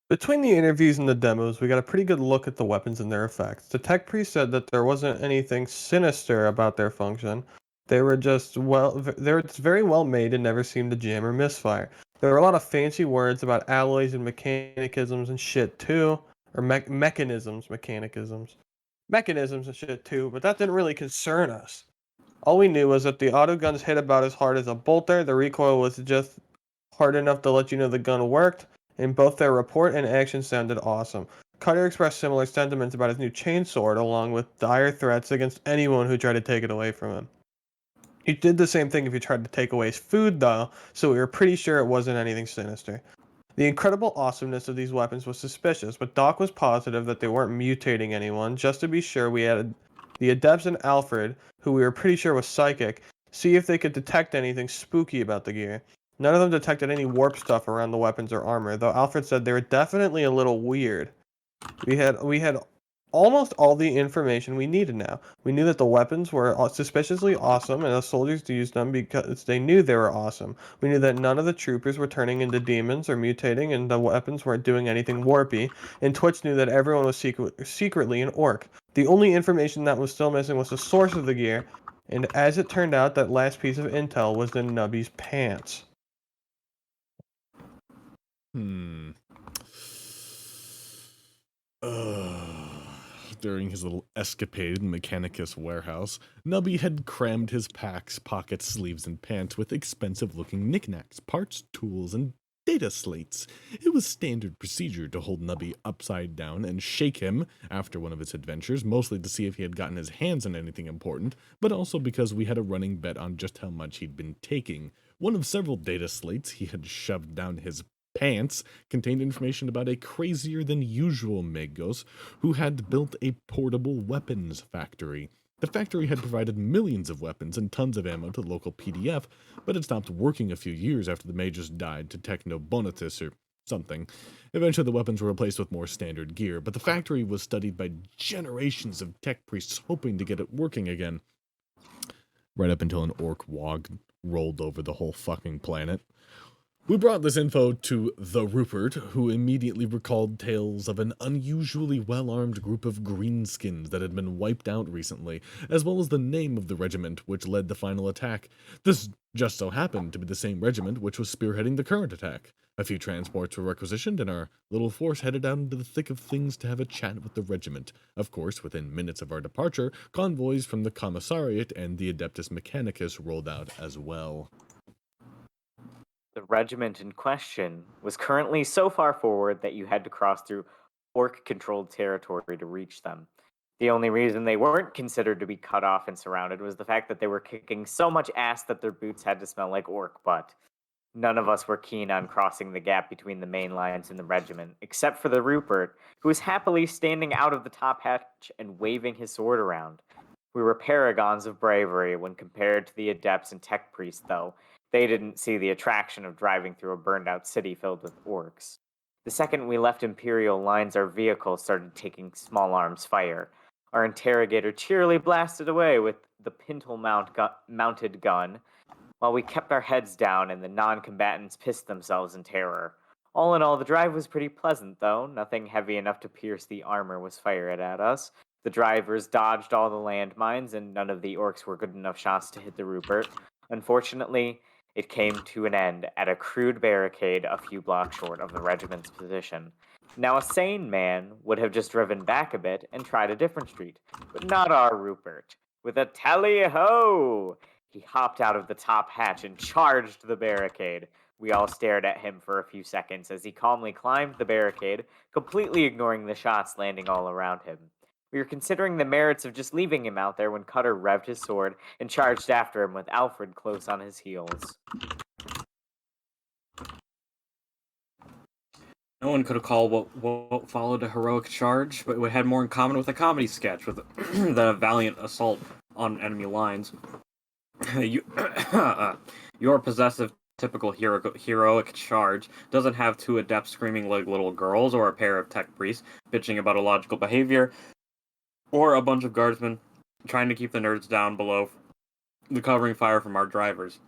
Between the interviews and the demos, we got a pretty good look at the weapons and their effects. The tech priest said that there wasn't anything sinister about their function. They were very well made and never seemed to jam or misfire. There were a lot of fancy words about alloys and mechanicisms and shit too, or mechanisms and shit too, but that didn't really concern us. All we knew was that the auto guns hit about as hard as a bolter, the recoil was just hard enough to let you know the gun worked, and both their report and action sounded awesome. Cutter expressed similar sentiments about his new chainsword, along with dire threats against anyone who tried to take it away from him. He did the same thing if he tried to take away his food, though, so we were pretty sure it wasn't anything sinister. The incredible awesomeness of these weapons was suspicious, but Doc was positive that they weren't mutating anyone. Just to be sure, we had the Adepts and Alfred, who we were pretty sure was psychic, see if they could detect anything spooky about the gear. None of them detected any warp stuff around the weapons or armor, though Alfred said they were definitely a little weird. We had almost all the information we needed now. We knew that the weapons were suspiciously awesome, and the soldiers used them because they knew they were awesome. We knew that none of the troopers were turning into demons or mutating, and the weapons weren't doing anything warpy. And Twitch knew that everyone was secretly an orc. The only information that was still missing was the source of the gear, and as it turned out, that last piece of intel was in Nubby's pants. During his little escapade in Mechanicus warehouse, Nubby had crammed his packs, pockets, sleeves, and pants with expensive-looking knickknacks, parts, tools, and data slates. It was standard procedure to hold Nubby upside down and shake him after one of his adventures, mostly to see if he had gotten his hands on anything important, but also because we had a running bet on just how much he'd been taking. One of several data slates he had shoved down his pants contained information about a crazier than usual Magos who had built a portable weapons factory. The factory had provided millions of weapons and tons of ammo to the local PDF, but had stopped working a few years after the mages died to Technobonitus or something. Eventually the weapons were replaced with more standard gear, but the factory was studied by generations of tech priests hoping to get it working again. Right up until an orc wog rolled over the whole fucking planet. We brought this info to the Rupert, who immediately recalled tales of an unusually well-armed group of greenskins that had been wiped out recently, as well as the name of the regiment which led the final attack. This just so happened to be the same regiment which was spearheading the current attack. A few transports were requisitioned, and our little force headed out into the thick of things to have a chat with the regiment. Of course, within minutes of our departure, convoys from the Commissariat and the Adeptus Mechanicus rolled out as well. The regiment in question was currently so far forward that you had to cross through orc-controlled territory to reach them. The only reason they weren't considered to be cut off and surrounded was the fact that they were kicking so much ass that their boots had to smell like orc butt. None of us were keen on crossing the gap between the main lines and the regiment, except for the Rupert, who was happily standing out of the top hatch and waving his sword around. We were paragons of bravery when compared to the adepts and tech priests, though. They didn't see the attraction of driving through a burned-out city filled with orcs. The second we left Imperial lines, our vehicle started taking small arms fire. Our interrogator cheerily blasted away with the mounted gun, while we kept our heads down and the non-combatants pissed themselves in terror. All in all, the drive was pretty pleasant, though. Nothing heavy enough to pierce the armor was fired at us. The drivers dodged all the landmines, and none of the orcs were good enough shots to hit the Rupert. Unfortunately, it came to an end at a crude barricade a few blocks short of the regiment's position. Now, a sane man would have just driven back a bit and tried a different street, but not our Rupert. With a tally-ho! He hopped out of the top hatch and charged the barricade. We all stared at him for a few seconds as he calmly climbed the barricade, completely ignoring the shots landing all around him. We were considering the merits of just leaving him out there when Cutter revved his sword and charged after him with Alfred close on his heels. No one could have called what followed a heroic charge, but it had more in common with a comedy sketch with than a valiant assault on enemy lines. Your possessive typical heroic charge doesn't have two adepts screaming like little girls or a pair of tech priests bitching about illogical behavior, or a bunch of guardsmen trying to keep the nerds down below the covering fire from our drivers.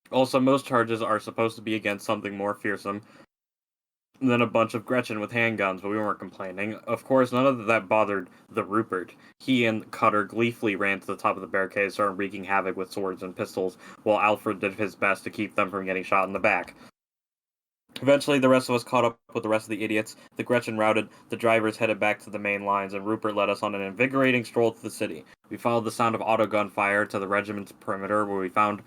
Also, most charges are supposed to be against something more fearsome than a bunch of Gretchen with handguns, but we weren't complaining. Of course, none of that bothered the Rupert. He and Cutter gleefully ran to the top of the barricade and started wreaking havoc with swords and pistols, while Alfred did his best to keep them from getting shot in the back. Eventually, the rest of us caught up with the rest of the idiots. The Gretchen routed, the drivers headed back to the main lines, and Rupert led us on an invigorating stroll to the city. We followed the sound of auto gunfire to the regiment's perimeter, where we found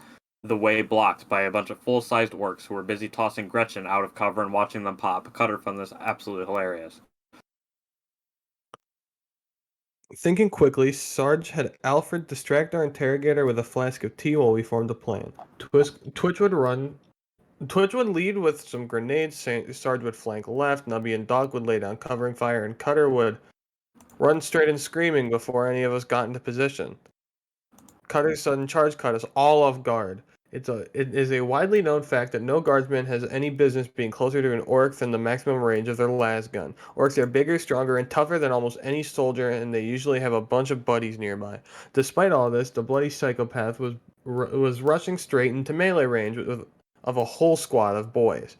the way blocked by a bunch of full-sized orcs who were busy tossing Gretchen out of cover and watching them pop. Cutter found this absolutely hilarious. Thinking quickly, Sarge had Alfred distract our interrogator with a flask of tea while we formed a plan. Twitch would lead with some grenades, Sarge would flank left, Nubby and Dog would lay down covering fire, and Cutter would run straight and screaming before any of us got into position. Cutter's sudden charge caught us all off guard. It is a widely known fact that no guardsman has any business being closer to an orc than the maximum range of their las gun. Orcs are bigger, stronger, and tougher than almost any soldier, and they usually have a bunch of buddies nearby. Despite all this, the bloody psychopath was rushing straight into melee range of a whole squad of boys.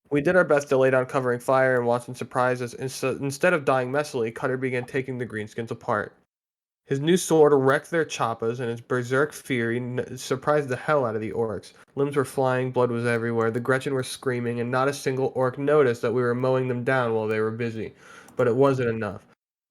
We did our best to lay down covering fire and watch in surprise as instead of dying messily, Cutter began taking the greenskins apart. His new sword wrecked their choppas, and his berserk fury surprised the hell out of the orcs. Limbs were flying, blood was everywhere, the Gretchen were screaming, and not a single orc noticed that we were mowing them down while they were busy. But it wasn't enough.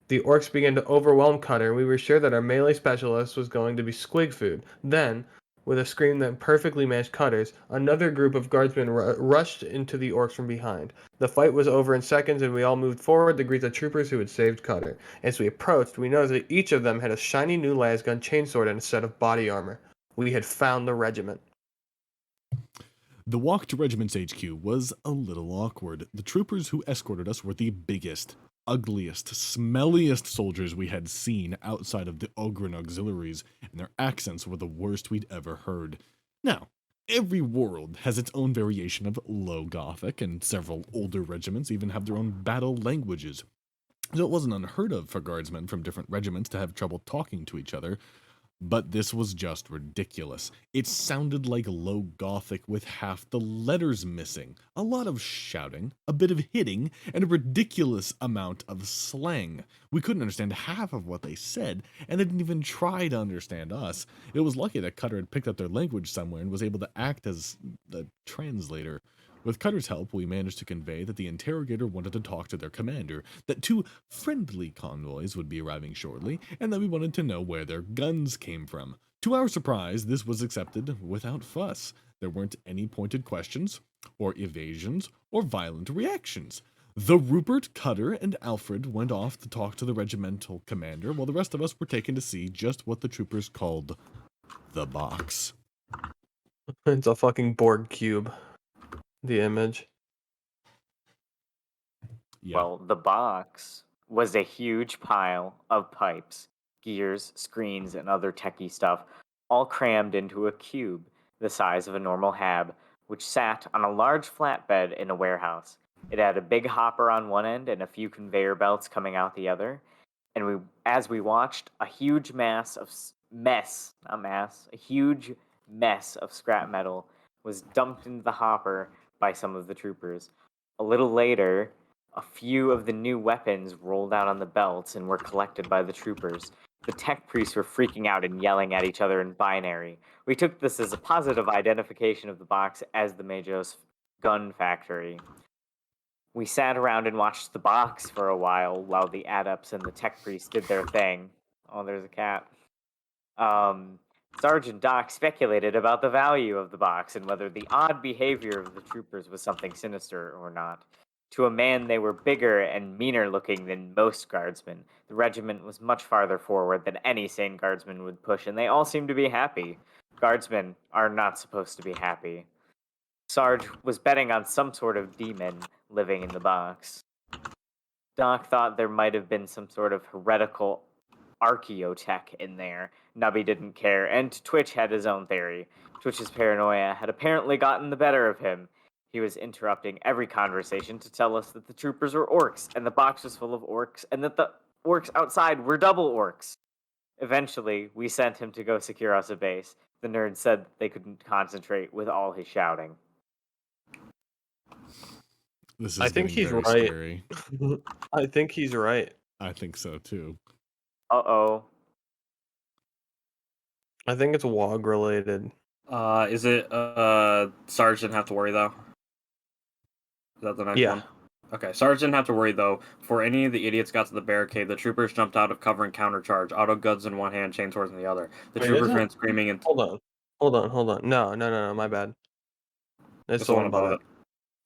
The orcs began to overwhelm Cutter, and we were sure that our melee specialist was going to be squig food. Then, with a scream that perfectly matched Cutter's, another group of guardsmen rushed into the orcs from behind. The fight was over in seconds, and we all moved forward to greet the troopers who had saved Cutter. As we approached, we noticed that each of them had a shiny new lasgun chainsword and a set of body armor. We had found the regiment. The walk to Regiment's HQ was a little awkward. The troopers who escorted us were the biggest, ugliest, smelliest soldiers we had seen outside of the Ogren auxiliaries, and their accents were the worst we'd ever heard. Now, every world has its own variation of low Gothic, and several older regiments even have their own battle languages. So it wasn't unheard of for guardsmen from different regiments to have trouble talking to each other, but this was just ridiculous. It sounded like low Gothic with half the letters missing, a lot of shouting, a bit of hitting, and a ridiculous amount of slang. We couldn't understand half of what they said, and they didn't even try to understand us. It was lucky that Cutter had picked up their language somewhere and was able to act as the translator. With Cutter's help, we managed to convey that the interrogator wanted to talk to their commander, that 2 friendly convoys would be arriving shortly, and that we wanted to know where their guns came from. To our surprise, this was accepted without fuss. There weren't any pointed questions, or evasions, or violent reactions. The Rupert, Cutter, and Alfred went off to talk to the regimental commander, while the rest of us were taken to see just what the troopers called the box. It's a fucking Borg cube. The image. Yeah. Well, the box was a huge pile of pipes, gears, screens, and other techie stuff, all crammed into a cube the size of a normal hab, which sat on a large flatbed in a warehouse. It had a big hopper on one end and a few conveyor belts coming out the other. And as we watched, a huge a huge mess of scrap metal was dumped into the hopper by some of the troopers. A little later, a few of the new weapons rolled out on the belts and were collected by the troopers. The tech priests were freaking out and yelling at each other in binary. We took this as a positive identification of the box as the Majos gun factory. We sat around and watched the box for a while the adepts and the tech priests did their thing. Oh, there's a cat. Sergeant Doc speculated about the value of the box and whether the odd behavior of the troopers was something sinister or not. To a man, they were bigger and meaner looking than most guardsmen. The regiment was much farther forward than any sane guardsman would push, and they all seemed to be happy. Guardsmen are not supposed to be happy. Sarge was betting on some sort of demon living in the box. Doc thought there might have been some sort of heretical archaeotech in there. Nubby didn't care, and Twitch had his own theory. Twitch's paranoia had apparently gotten the better of him. He was interrupting every conversation to tell us that the troopers were orcs, and the box was full of orcs, and that the orcs outside were double orcs. Eventually, we sent him to go secure us a base. The nerd said they couldn't concentrate with all his shouting. This is I think he's very right. scary. I think he's right. I think so too. Uh-oh. I think it's WOG related. Is it Sarge didn't have to worry though? Is that the next one? Okay, Sarge didn't have to worry though. Before any of the idiots got to the barricade, the troopers jumped out of cover and countercharge, auto guns in one hand, chainsaws in the other. The Wait, troopers is it? ran screaming and Hold on. No, my bad. It's That's the the one one above above it.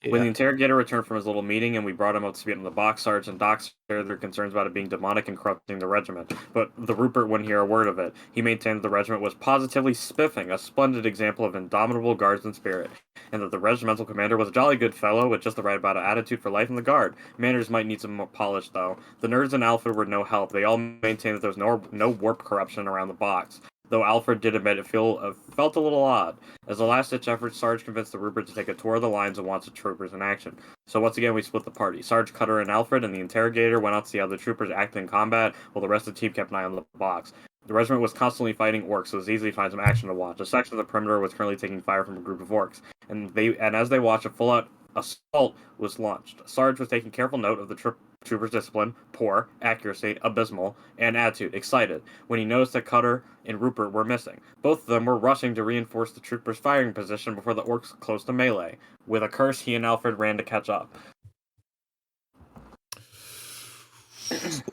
When the Yeah. interrogator returned from his little meeting and we brought him up to speed on the box, Sarge and Doc shared their concerns about it being demonic and corrupting the regiment, but the Rupert wouldn't hear a word of it. He maintained that the regiment was positively spiffing, a splendid example of indomitable guardsman spirit, and that the regimental commander was a jolly good fellow with just the right amount of attitude for life in the guard. Manners might need some more polish, though. The nerds and Alfred were no help. They all maintained that there was no warp corruption around the box, though Alfred did admit it felt a little odd. As a last-ditch effort, Sarge convinced the Rupert to take a tour of the lines and watch the troopers in action. So once again, we split the party. Sarge, Cutter, and Alfred and the interrogator went out to see how the troopers acted in combat, while the rest of the team kept an eye on the box. The regiment was constantly fighting orcs, so it was easy to find some action to watch. A section of the perimeter was currently taking fire from a group of orcs, and as they watched, a full-out assault was launched. Sarge was taking careful note of the troopers' discipline, poor, accuracy, abysmal, and attitude, excited, when he noticed that Cutter and Rupert were missing. Both of them were rushing to reinforce the troopers' firing position before the orcs closed to melee. With a curse, he and Alfred ran to catch up.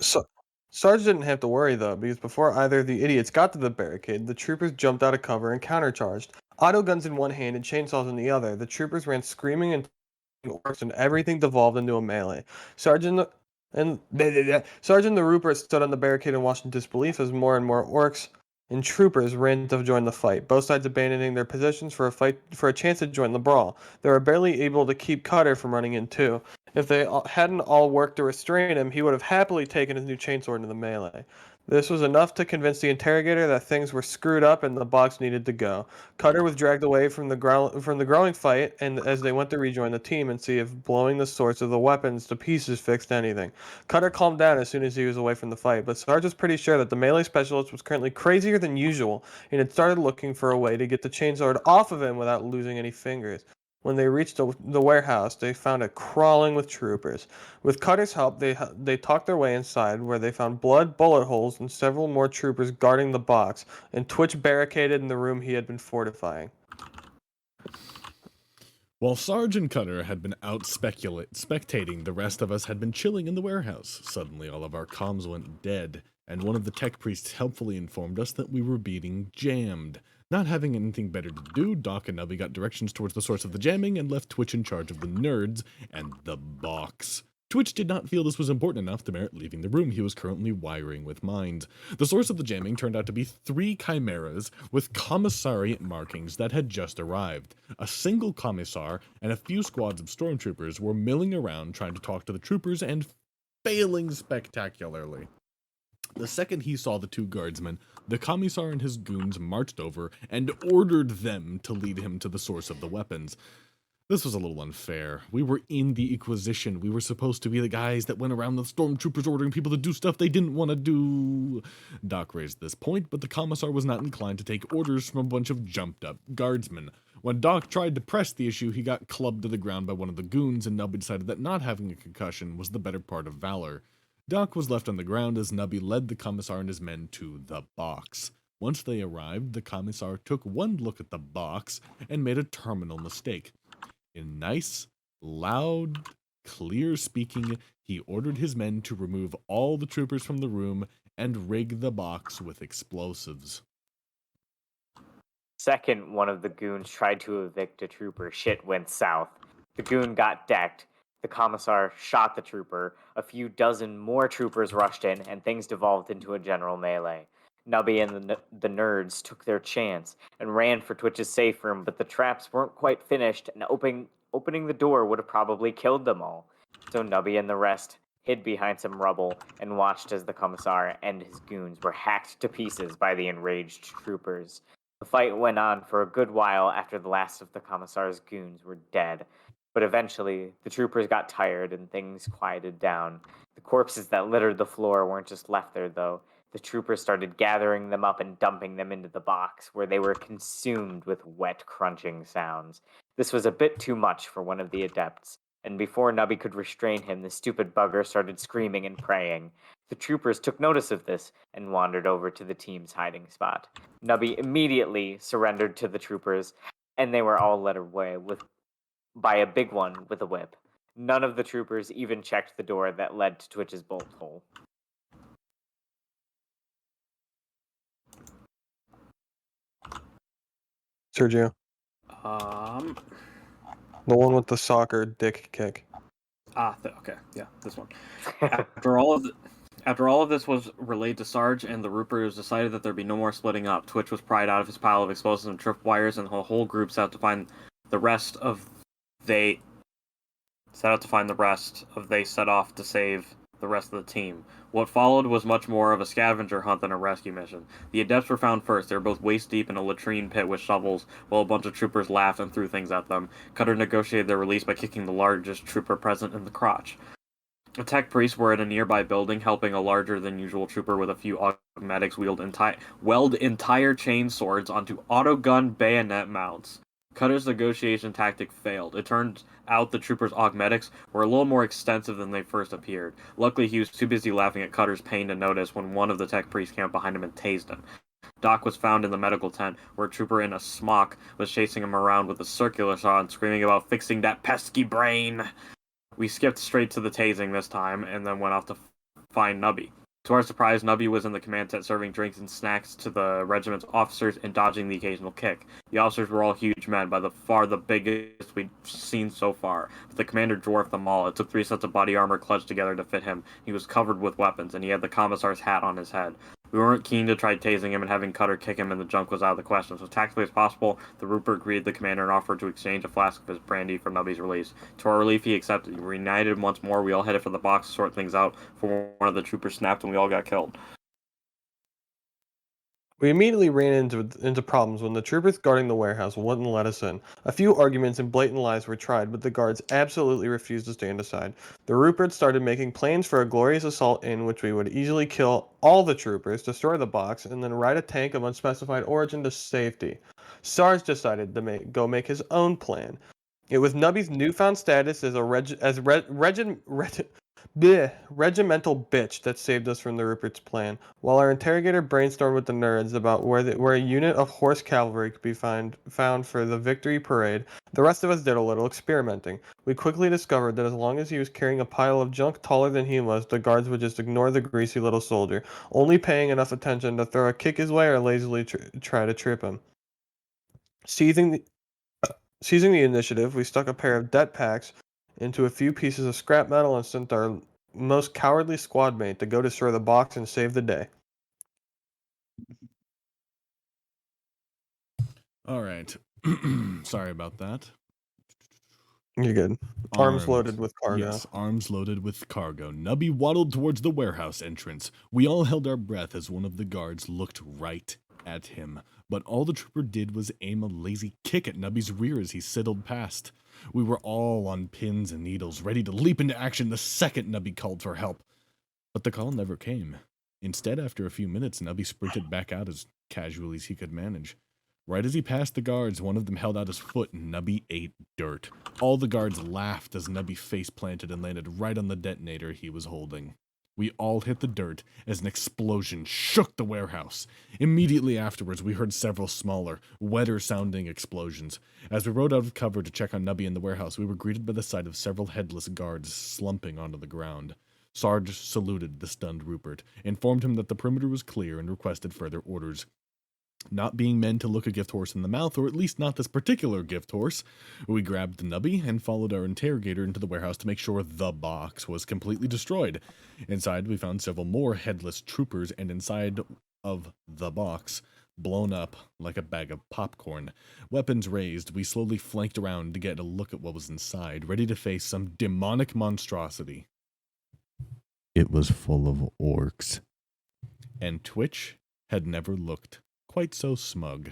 So, Sarge didn't have to worry though, because before either of the idiots got to the barricade, the troopers jumped out of cover and countercharged. Auto guns in one hand and chainsaws in the other, the troopers ran screaming and orcs, and everything devolved into a melee. Sergeant the Rupert stood on the barricade and watched in disbelief as more and more orcs and troopers ran to join the fight, both sides abandoning their positions for a chance to join the brawl. They were barely able to keep Cutter from running in too. If they hadn't all worked to restrain him, he would have happily taken his new chainsword into the melee. This was enough to convince the interrogator that things were screwed up and the box needed to go. Cutter was dragged away from the growing fight, and as they went to rejoin the team and see if blowing the sorts of the weapons to pieces fixed anything. Cutter calmed down as soon as he was away from the fight, but Sarge was pretty sure that the melee specialist was currently crazier than usual and had started looking for a way to get the chainsword off of him without losing any fingers. When they reached the warehouse, they found it crawling with troopers. With Cutter's help, they talked their way inside, where they found blood, bullet holes, and several more troopers guarding the box, and Twitch barricaded in the room he had been fortifying. While Sarge and Cutter had been out spectating, the rest of us had been chilling in the warehouse. Suddenly, all of our comms went dead, and one of the tech priests helpfully informed us that we were being jammed. Not having anything better to do, Doc and Nubby got directions towards the source of the jamming and left Twitch in charge of the nerds and the box. Twitch did not feel this was important enough to merit leaving the room he was currently wiring with mind. The source of the jamming turned out to be 3 chimeras with commissariat markings that had just arrived. A single commissar and a few squads of stormtroopers were milling around trying to talk to the troopers and failing spectacularly. The second he saw the 2 guardsmen, the commissar and his goons marched over and ordered them to lead him to the source of the weapons. This was a little unfair. We were in the Inquisition. We were supposed to be the guys that went around the stormtroopers ordering people to do stuff they didn't want to do. Doc raised this point, but the commissar was not inclined to take orders from a bunch of jumped-up guardsmen. When Doc tried to press the issue, he got clubbed to the ground by one of the goons, and Nubby decided that not having a concussion was the better part of valor. Doc was left on the ground as Nubby led the commissar and his men to the box. Once they arrived, the commissar took one look at the box and made a terminal mistake. In nice, loud, clear speaking, he ordered his men to remove all the troopers from the room and rig the box with explosives. Second, one of the goons tried to evict a trooper. Shit went south. The goon got decked. The commissar shot the trooper. A few dozen more troopers rushed in, and things devolved into a general melee. Nubby and the nerds took their chance and ran for Twitch's safe room, but the traps weren't quite finished, and opening the door would have probably killed them all. So Nubby and the rest hid behind some rubble and watched as the commissar and his goons were hacked to pieces by the enraged troopers. The fight went on for a good while after the last of the commissar's goons were dead, but eventually the troopers got tired and things quieted down. The corpses that littered the floor weren't just left there, though. The troopers started gathering them up and dumping them into the box, where they were consumed with wet, crunching sounds. This was a bit too much for one of the adepts, and before Nubby could restrain him, the stupid bugger started screaming and praying. The troopers took notice of this and wandered over to the team's hiding spot. Nubby immediately surrendered to the troopers, and they were all led away by a big one with a whip. None of the troopers even checked the door that led to Twitch's bolt hole. Sergio. The one with the soccer dick kick. Okay, yeah, this one. After all of this was relayed to Sarge and the Rupert, it was decided that there'd be no more splitting up. Twitch was pried out of his pile of explosives and tripwires, and the whole group set out to find the rest of they set off to save the rest of the team. What followed was much more of a scavenger hunt than a rescue mission. The adepts were found first. They were both waist deep in a latrine pit with shovels, while a bunch of troopers laughed and threw things at them. Cutter negotiated their release by kicking the largest trooper present in the crotch. The tech priests were in a nearby building, helping a larger-than-usual trooper with a few augmetics weld entire chain swords onto autogun bayonet mounts. Cutter's negotiation tactic failed. It turned out the trooper's augmetics were a little more extensive than they first appeared. Luckily, he was too busy laughing at Cutter's pain to notice when one of the tech priests came up behind him and tased him. Doc was found in the medical tent, where a trooper in a smock was chasing him around with a circular saw and screaming about fixing that pesky brain. We skipped straight to the tasing this time, and then went off to find Nubby. To our surprise, Nubby was in the command tent serving drinks and snacks to the regiment's officers and dodging the occasional kick. The officers were all huge men, by far the biggest we'd seen so far, but the commander dwarfed them all. It took 3 sets of body armor clutched together to fit him. He was covered with weapons, and he had the commissar's hat on his head. We weren't keen to try tasing him and having Cutter kick him in the junk was out of the question, so tactfully as possible, the Rupert greeted the commander and offered to exchange a flask of his brandy for Nubby's release. To our relief, he accepted. We reunited once more. We all headed for the box to sort things out, for one of the troopers snapped and we all got killed. We immediately ran into problems when the troopers guarding the warehouse wouldn't let us in. A few arguments and blatant lies were tried, but the guards absolutely refused to stand aside. The Rupert started making plans for a glorious assault in which we would easily kill all the troopers, destroy the box, and then ride a tank of unspecified origin to safety. Sarge decided to go make his own plan. It was Nubby's newfound status as a regimental bitch that saved us from the Rupert's plan. While our interrogator brainstormed with the nerds about where a unit of horse cavalry could be found for the victory parade, the rest of us did a little experimenting. We quickly discovered that as long as he was carrying a pile of junk taller than he was, the guards would just ignore the greasy little soldier, only paying enough attention to throw a kick his way or lazily try to trip him. Seizing the initiative, we stuck a pair of det packs into a few pieces of scrap metal and sent our most cowardly squad mate to go destroy the box and save the day. All right. Sorry about that. You're good. Arms loaded with cargo. Yes, arms loaded with cargo. Nubby waddled towards the warehouse entrance. We all held our breath as one of the guards looked right at him, but all the trooper did was aim a lazy kick at Nubby's rear as he sidled past. We were all on pins and needles, ready to leap into action the second Nubby called for help. But the call never came. Instead, after a few minutes, Nubby sprinted back out as casually as he could manage. Right as he passed the guards, one of them held out his foot and Nubby ate dirt. All the guards laughed as Nubby face planted and landed right on the detonator he was holding. We all hit the dirt as an explosion shook the warehouse. Immediately afterwards, we heard several smaller, wetter-sounding explosions. As we rode out of cover to check on Nubby in the warehouse, we were greeted by the sight of several headless guards slumping onto the ground. Sarge saluted the stunned Rupert, informed him that the perimeter was clear, and requested further orders. Not being men to look a gift horse in the mouth, or at least not this particular gift horse, we grabbed the Nubby and followed our interrogator into the warehouse to make sure the box was completely destroyed. Inside, we found several more headless troopers, and inside of the box, blown up like a bag of popcorn. Weapons raised, we slowly flanked around to get a look at what was inside, ready to face some demonic monstrosity. It was full of orcs. And Twitch had never looked quite so smug.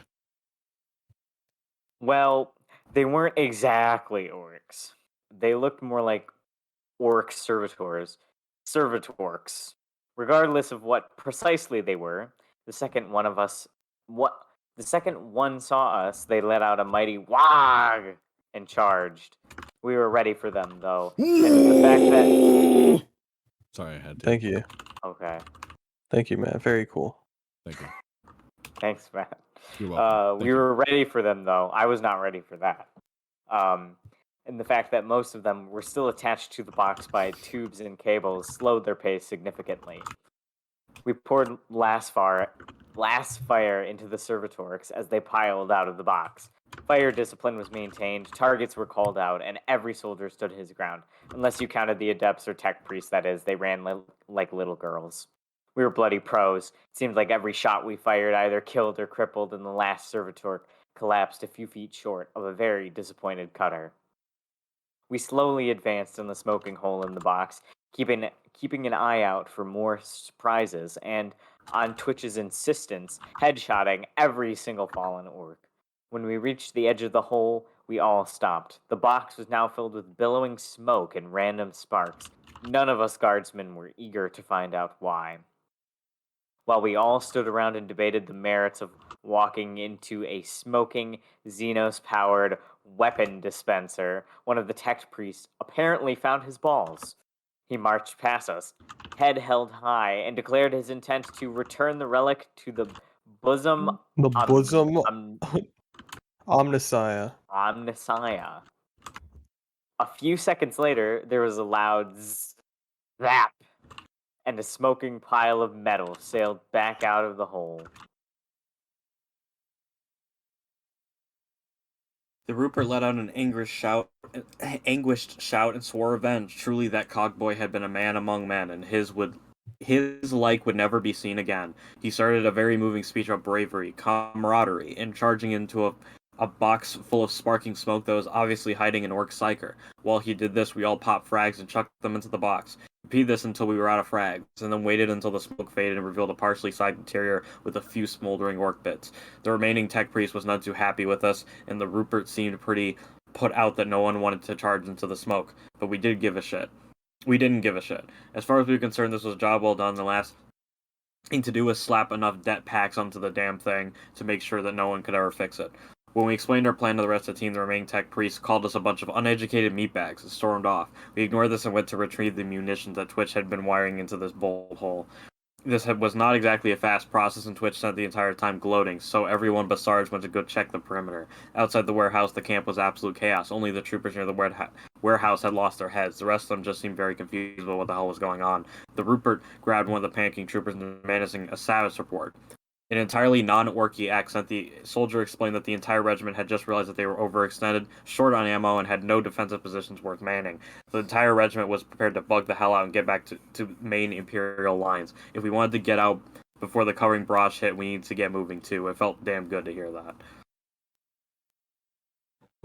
Well, they weren't exactly orcs. They looked more like orc servitors. Servitorks. Regardless of what precisely they were, the second one saw us, they let out a mighty wag and charged. We were ready for them, though. And the fact that... Sorry, I had to. Thank you. Okay. Thank you, Matt. Very cool. Thank you. Thanks, Matt. You're welcome. We were ready for them, though. I was not ready for that. And the fact that most of them were still attached to the box by tubes and cables slowed their pace significantly. We poured last fire into the servitorks as they piled out of the box. Fire discipline was maintained, targets were called out, and every soldier stood his ground. Unless you counted the adepts or tech priests, that is, they ran like little girls. We were bloody pros. It seemed like every shot we fired either killed or crippled, and the last servitor collapsed a few feet short of a very disappointed Cutter. We slowly advanced in the smoking hole in the box, keeping an eye out for more surprises, and, on Twitch's insistence, headshotting every single fallen orc. When we reached the edge of the hole, we all stopped. The box was now filled with billowing smoke and random sparks. None of us guardsmen were eager to find out why. While we all stood around and debated the merits of walking into a smoking, Xenos-powered weapon dispenser, one of the tech priests apparently found his balls. He marched past us, head held high, and declared his intent to return the relic to the bosom The bosom Omnissiah. Omnissiah. A few seconds later, there was a loud zap, and a smoking pile of metal sailed back out of the hole. The Rupert let out an anguished shout and swore revenge. Truly, that cogboy had been a man among men, and his like would never be seen again. He started a very moving speech about bravery, camaraderie, and charging into a box full of sparking smoke that was obviously hiding an orc psyker. While he did this, we all popped frags and chucked them into the box. Repeated this until we were out of frags, and then waited until the smoke faded and revealed a partially side interior with a few smoldering orc bits. The remaining tech priest was none too happy with us, and the Rupert seemed pretty put out that no one wanted to charge into the smoke, but we didn't give a shit. As far as we were concerned, this was a job well done. The last thing to do was slap enough det packs onto the damn thing to make sure that no one could ever fix it. When we explained our plan to the rest of the team, the remaining tech priests called us a bunch of uneducated meatbags and stormed off. We ignored this and went to retrieve the munitions that Twitch had been wiring into this bolt hole. This was not exactly a fast process, and Twitch spent the entire time gloating, so everyone but Sarge went to go check the perimeter. Outside the warehouse, the camp was absolute chaos. Only the troopers near the warehouse had lost their heads. The rest of them just seemed very confused about what the hell was going on. The Rupert grabbed one of the panicking troopers and demanding a status report. In an entirely non-orky accent, the soldier explained that the entire regiment had just realized that they were overextended, short on ammo, and had no defensive positions worth manning. The entire regiment was prepared to bug the hell out and get back to main Imperial lines. If we wanted to get out before the covering barrage hit, we needed to get moving too. It felt damn good to hear that.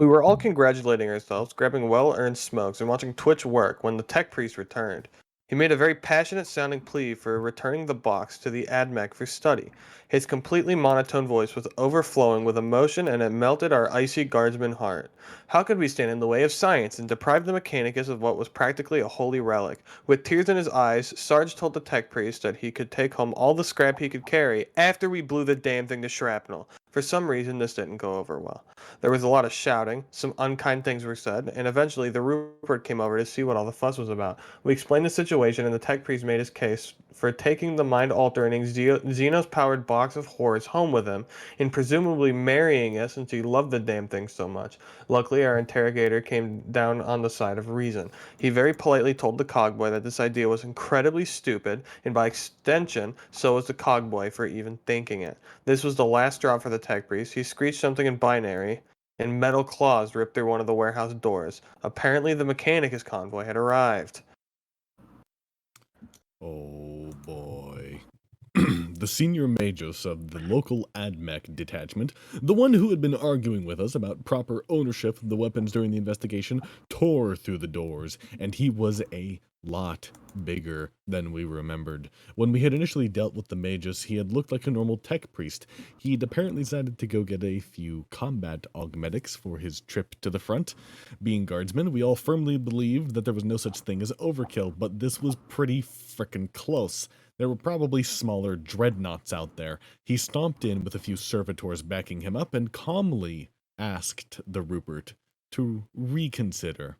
We were all congratulating ourselves, grabbing well-earned smokes, and watching Twitch work when the tech priest returned. He made a very passionate-sounding plea for returning the box to the AdMech for study. His completely monotone voice was overflowing with emotion, and it melted our icy guardsman heart. How could we stand in the way of science and deprive the Mechanicus of what was practically a holy relic? With tears in his eyes, Sarge told the tech priest that he could take home all the scrap he could carry after we blew the damn thing to shrapnel. For some reason, this didn't go over well. There was a lot of shouting, some unkind things were said, and eventually the Rupert came over to see what all the fuss was about. We explained the situation, and the tech priest made his case for taking the mind-altering Xenos-powered box of horrors home with him, and presumably marrying it since he loved the damn thing so much. Luckily, our interrogator came down on the side of reason. He very politely told the cogboy that this idea was incredibly stupid, and by extension, so was the cogboy for even thinking it. This was the last straw for the tech priest. He screeched something in binary, and metal claws ripped through one of the warehouse doors. Apparently, the Mechanicus convoy had arrived. Oh boy. The senior magus of the local AdMech detachment, the one who had been arguing with us about proper ownership of the weapons during the investigation, tore through the doors, and he was a lot bigger than we remembered. When we had initially dealt with the magus, he had looked like a normal tech priest. He'd apparently decided to go get a few combat augmetics for his trip to the front. Being guardsmen, we all firmly believed that there was no such thing as overkill, but this was pretty frickin' close. There were probably smaller dreadnoughts out there. He stomped in with a few servitors backing him up and calmly asked the Rupert to reconsider.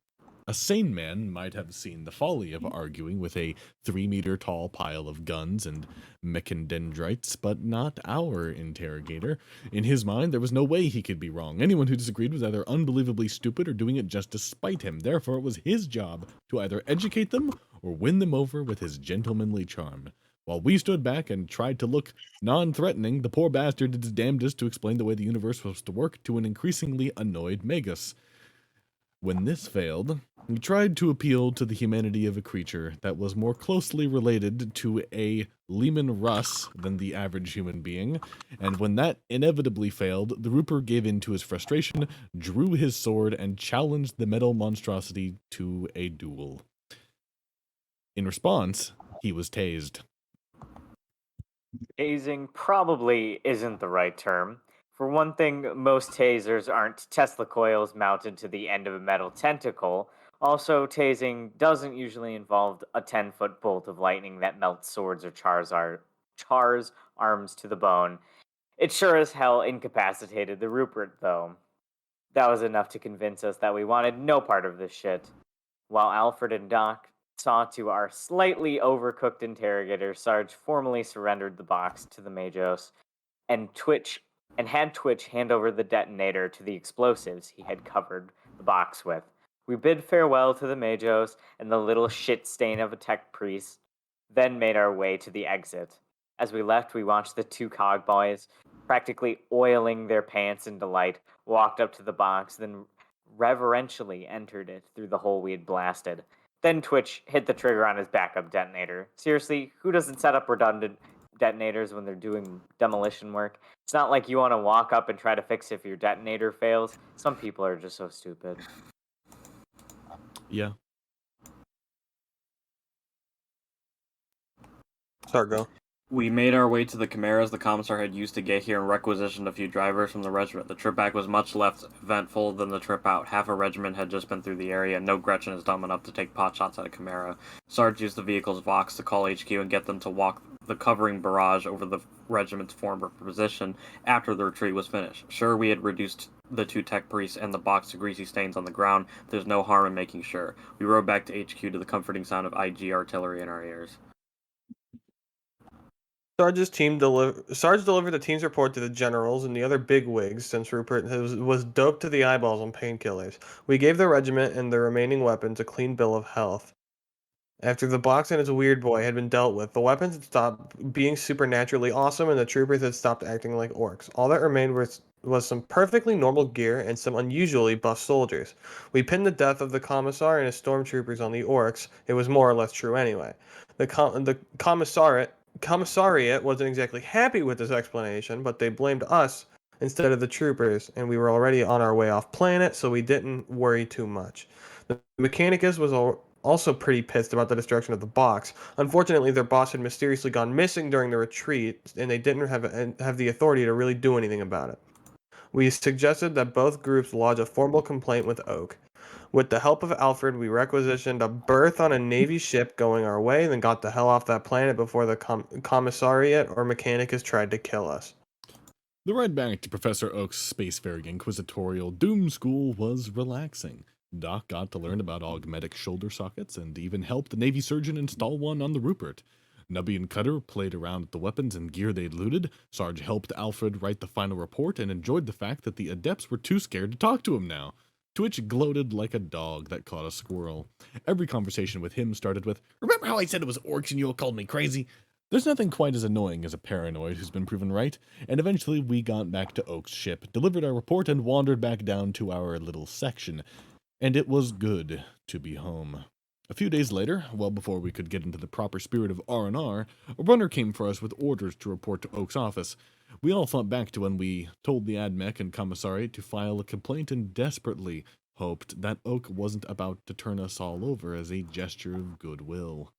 A sane man might have seen the folly of arguing with a 3-meter-tall pile of guns and mechandendrites, but not our interrogator. In his mind, there was no way he could be wrong. Anyone who disagreed was either unbelievably stupid or doing it just to spite him. Therefore, it was his job to either educate them or win them over with his gentlemanly charm. While we stood back and tried to look non-threatening, the poor bastard did his damnedest to explain the way the universe was to work to an increasingly annoyed Magus. When this failed, he tried to appeal to the humanity of a creature that was more closely related to a Lehman Russ than the average human being, and when that inevitably failed, the Rooper gave in to his frustration, drew his sword, and challenged the metal monstrosity to a duel. In response, he was tased. Tasing probably isn't the right term. For one thing, most tasers aren't Tesla coils mounted to the end of a metal tentacle. Also, tasing doesn't usually involve a 10-foot bolt of lightning that melts swords or chars arms to the bone. It sure as hell incapacitated the Rupert, though. That was enough to convince us that we wanted no part of this shit. While Alfred and Doc saw to our slightly overcooked interrogator, Sarge formally surrendered the box to the Majos and had Twitch hand over the detonator to the explosives he had covered the box with. We bid farewell to the Majos and the little shit stain of a tech priest, then made our way to the exit. As we left, we watched the two cog boys, practically oiling their pants in delight, walked up to the box, then reverentially entered it through the hole we had blasted. Then Twitch hit the trigger on his backup detonator. Seriously, who doesn't set up redundant detonators when they're doing demolition work? It's not like you want to walk up and try to fix if your detonator fails. Some people are just so stupid. Yeah. Sargo. We made our way to the Chimeras the commissar had used to get here and requisitioned a few drivers from the regiment. The trip back was much less eventful than the trip out. Half a regiment had just been through the area, and no Gretchen is dumb enough to take pot shots at a Chimera. Sarge used the vehicle's Vox to call HQ and get them to walk the covering barrage over the regiment's former position after the retreat was finished. Sure, we had reduced the two tech priests and the box to greasy stains on the ground. There's no harm in making sure. We rode back to HQ to the comforting sound of IG artillery in our ears. Sarge delivered the team's report to the generals and the other big wigs since Rupert was doped to the eyeballs on painkillers. We gave the regiment and the remaining weapons a clean bill of health. After the box and its weird boy had been dealt with, the weapons had stopped being supernaturally awesome and the troopers had stopped acting like orcs. All that remained was some perfectly normal gear and some unusually buff soldiers. We pinned the death of the commissar and his stormtroopers on the orcs. It was more or less true anyway. The commissariat wasn't exactly happy with this explanation, but they blamed us instead of the troopers, and we were already on our way off planet, so we didn't worry too much. The Mechanicus was also pretty pissed about the destruction of the box. Unfortunately, their boss had mysteriously gone missing during the retreat, and they didn't have the authority to really do anything about it. We suggested that both groups lodge a formal complaint with Oak. With the help of Alfred, we requisitioned a berth on a Navy ship going our way, and then got the hell off that planet before the commissariat or Mechanicus tried to kill us. The ride back to Professor Oak's spacefaring inquisitorial doom school was relaxing. Doc got to learn about augmetic shoulder sockets and even helped the Navy surgeon install one on the Rupert. Nubby and Cutter played around with the weapons and gear they'd looted. Sarge helped Alfred write the final report and enjoyed the fact that the adepts were too scared to talk to him now. Twitch gloated like a dog that caught a squirrel. Every conversation with him started with, "Remember how I said it was orcs and you all called me crazy?" There's nothing quite as annoying as a paranoid who's been proven right, and eventually we got back to Oak's ship, delivered our report, and wandered back down to our little section. And it was good to be home. A few days later, well before we could get into the proper spirit of R&R, a runner came for us with orders to report to Oak's office. We all thought back to when we told the AdMech and commissariat to file a complaint and desperately hoped that Oak wasn't about to turn us all over as a gesture of goodwill.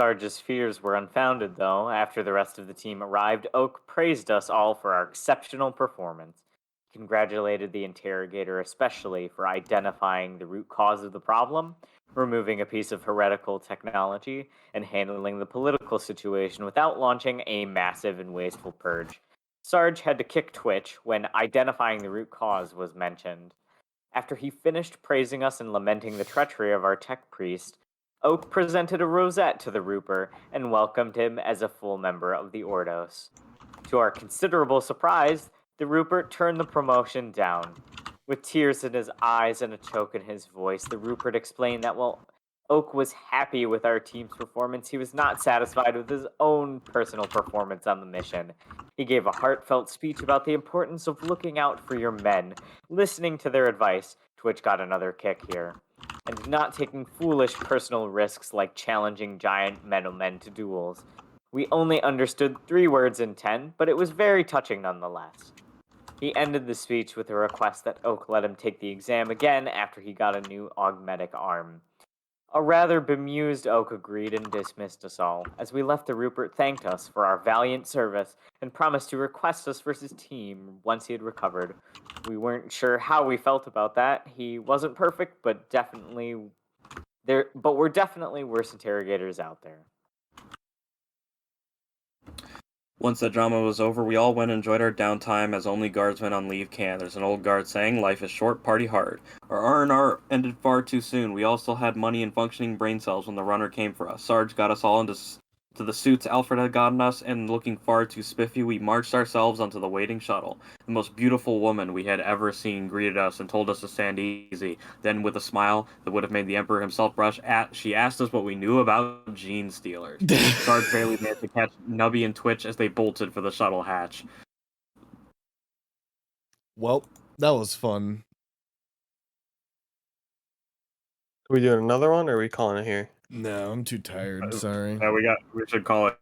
Sarge's fears were unfounded, though. After the rest of the team arrived, Oak praised us all for our exceptional performance. He congratulated the interrogator especially for identifying the root cause of the problem, removing a piece of heretical technology, and handling the political situation without launching a massive and wasteful purge. Sarge had to kick Twitch when identifying the root cause was mentioned. After he finished praising us and lamenting the treachery of our tech priest, Oak presented a rosette to the Rooper and welcomed him as a full member of the Ordos. To our considerable surprise, the Rupert turned the promotion down. With tears in his eyes and a choke in his voice, the Rupert explained that while Oak was happy with our team's performance. He was not satisfied with his own personal performance on the mission. He gave a heartfelt speech about the importance of looking out for your men, listening to their advice, Twitch got another kick here, and not taking foolish personal risks like challenging giant metal men to duels. We only understood 3 words in 10, but it was very touching nonetheless. He ended the speech with a request that Oak let him take the exam again after he got a new augmetic arm. A rather bemused Oak agreed and dismissed us all. As we left, the Rupert thanked us for our valiant service and promised to request us for his team once he had recovered. We weren't sure how we felt about that. He wasn't perfect, but we're definitely worse interrogators out there. Once the drama was over, we all went and enjoyed our downtime as only guardsmen on leave can. There's an old guard saying, "Life is short, party hard." Our R&R ended far too soon. We all still had money and functioning brain cells when the runner came for us. Sarge got us all into to the suits Alfred had gotten us, and looking far too spiffy, we marched ourselves onto the waiting shuttle. The most beautiful woman we had ever seen greeted us and told us to stand easy. Then, with a smile that would have made the Emperor himself blush, she asked us what we knew about gene stealers. Sarge barely managed to catch Nubby and Twitch as they bolted for the shuttle hatch. Well, that was fun. Are we doing another one, or are we calling it here? No, I'm too tired. Sorry. Yeah, we should call it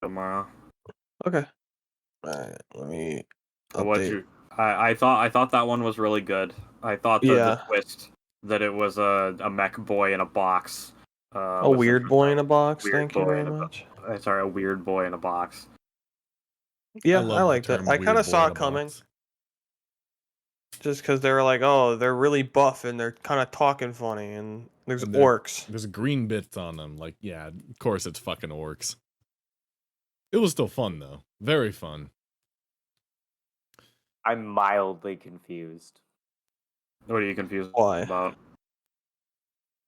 tomorrow. Okay. Alright, let me So what update. I thought that one was really good. I thought the Yeah. twist that it was a mech boy in a box. A was weird boy in a box, weird thank you boy very in a much. Sorry, a weird boy in a box. Yeah, love I the liked it. term I weird kind of boy saw in it a coming. box. Just because they were like, oh, they're really buff and they're kind of talking funny, and there's And orcs. There's green bits on them. Like, yeah, of course it's fucking orcs. It was still fun, though. Very fun. I'm mildly confused. What are you confused Why? about?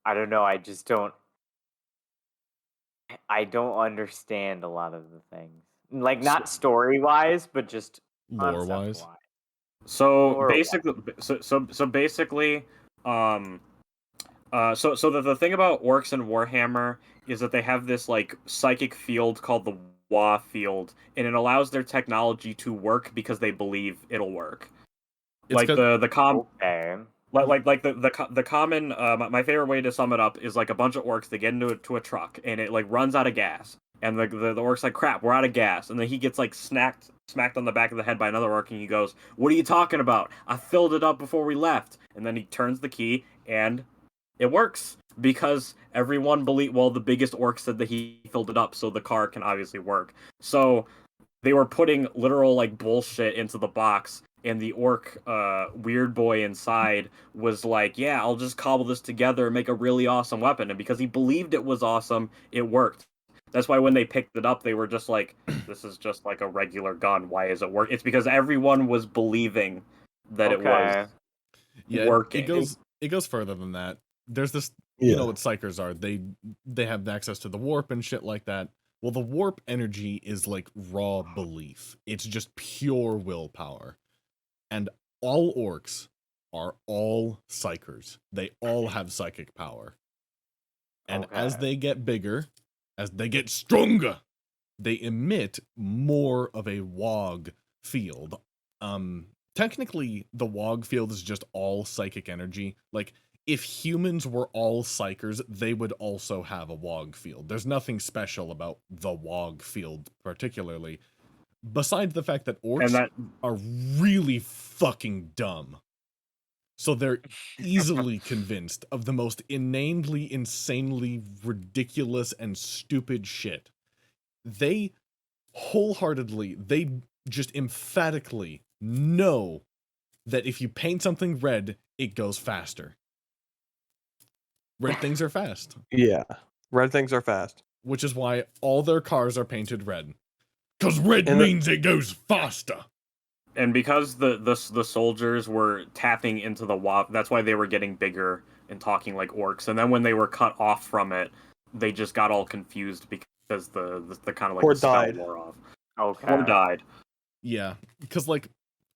I don't know, I don't understand a lot of the things. Like, not story-wise, but just Lore-wise. concept-wise. So Lore-wise. basically, so the thing about orcs and Warhammer is that they have this like psychic field called the Wa field, and it allows their technology to work because they believe it'll work. It's Like got- the Okay. the common my favorite way to sum it up is like a bunch of orcs, they get into a truck and it like runs out of gas, and the orc's like, crap, we're out of gas, and then he gets like smacked on the back of the head by another orc, and he goes, what are you talking about? I filled it up before we left. And then he turns the key and it works because everyone the biggest orc said that he filled it up, so the car can obviously work. So they were putting literal like bullshit into the box, and the orc weird boy inside was like, yeah, I'll just cobble this together and make a really awesome weapon. And because he believed it was awesome, it worked. That's why when they picked it up, they were just like, this is just like a regular gun, why is it work? It's because everyone was believing that it was working. It goes further than that. There's this, you know what psychers are. They have access to the warp and shit like that. Well, the warp energy is like raw belief. It's just pure willpower. And all orcs are all psychers. They all have psychic power. And as they get bigger, as they get stronger, they emit more of a WOG field. Technically, the WOG field is just all psychic energy. Like, if humans were all psychers, they would also have a WOG field. There's nothing special about the WOG field, particularly. Besides the fact that orcs are really fucking dumb. So they're easily convinced of the most inanely, insanely ridiculous and stupid shit. They just emphatically know that if you paint something red, it goes faster. Red things are fast. Yeah, red things are fast. Which is why all their cars are painted red. Because red means it goes faster. And because the soldiers were tapping into the WAP, that's why they were getting bigger and talking like orcs. And then when they were cut off from it, they just got all confused because the kind of like Or the spell died. wore off. Okay. Or died. Yeah, because like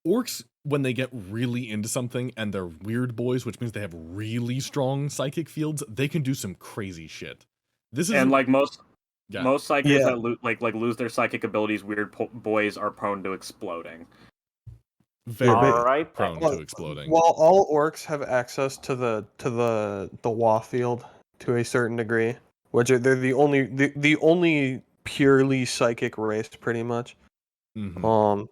orcs, when they get really into something and they're weird boys, which means they have really strong psychic fields, they can do some crazy shit. This is And like most yeah, psychers Yeah. that lose their psychic abilities, weird boys are prone to exploding. very All right, prone then. to exploding. While all orcs have access to the Wa field to a certain degree, which they're the only purely psychic race, pretty much. Mhm.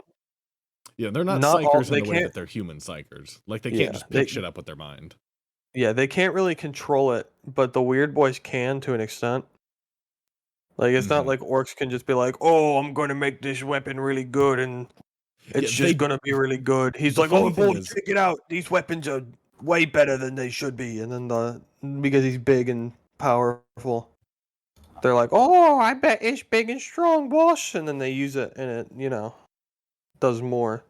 Yeah, they're not Not all- psychers in they the way can't- that they're human psychers. Like they Yeah, can't just pick shit up with their mind. Yeah, they can't really control it, but the weird boys can to an extent. Like it's not Mhm. like orcs can just be like, "Oh, I'm going to make this weapon really good, and it's Yeah, just going to be really good." He's the like, "Oh, funny thing boys, is- check it out! These weapons are way better than they should be." And then because he's big and powerful, they're like, "Oh, I bet it's big and strong, boss." And then they use it, and it does more.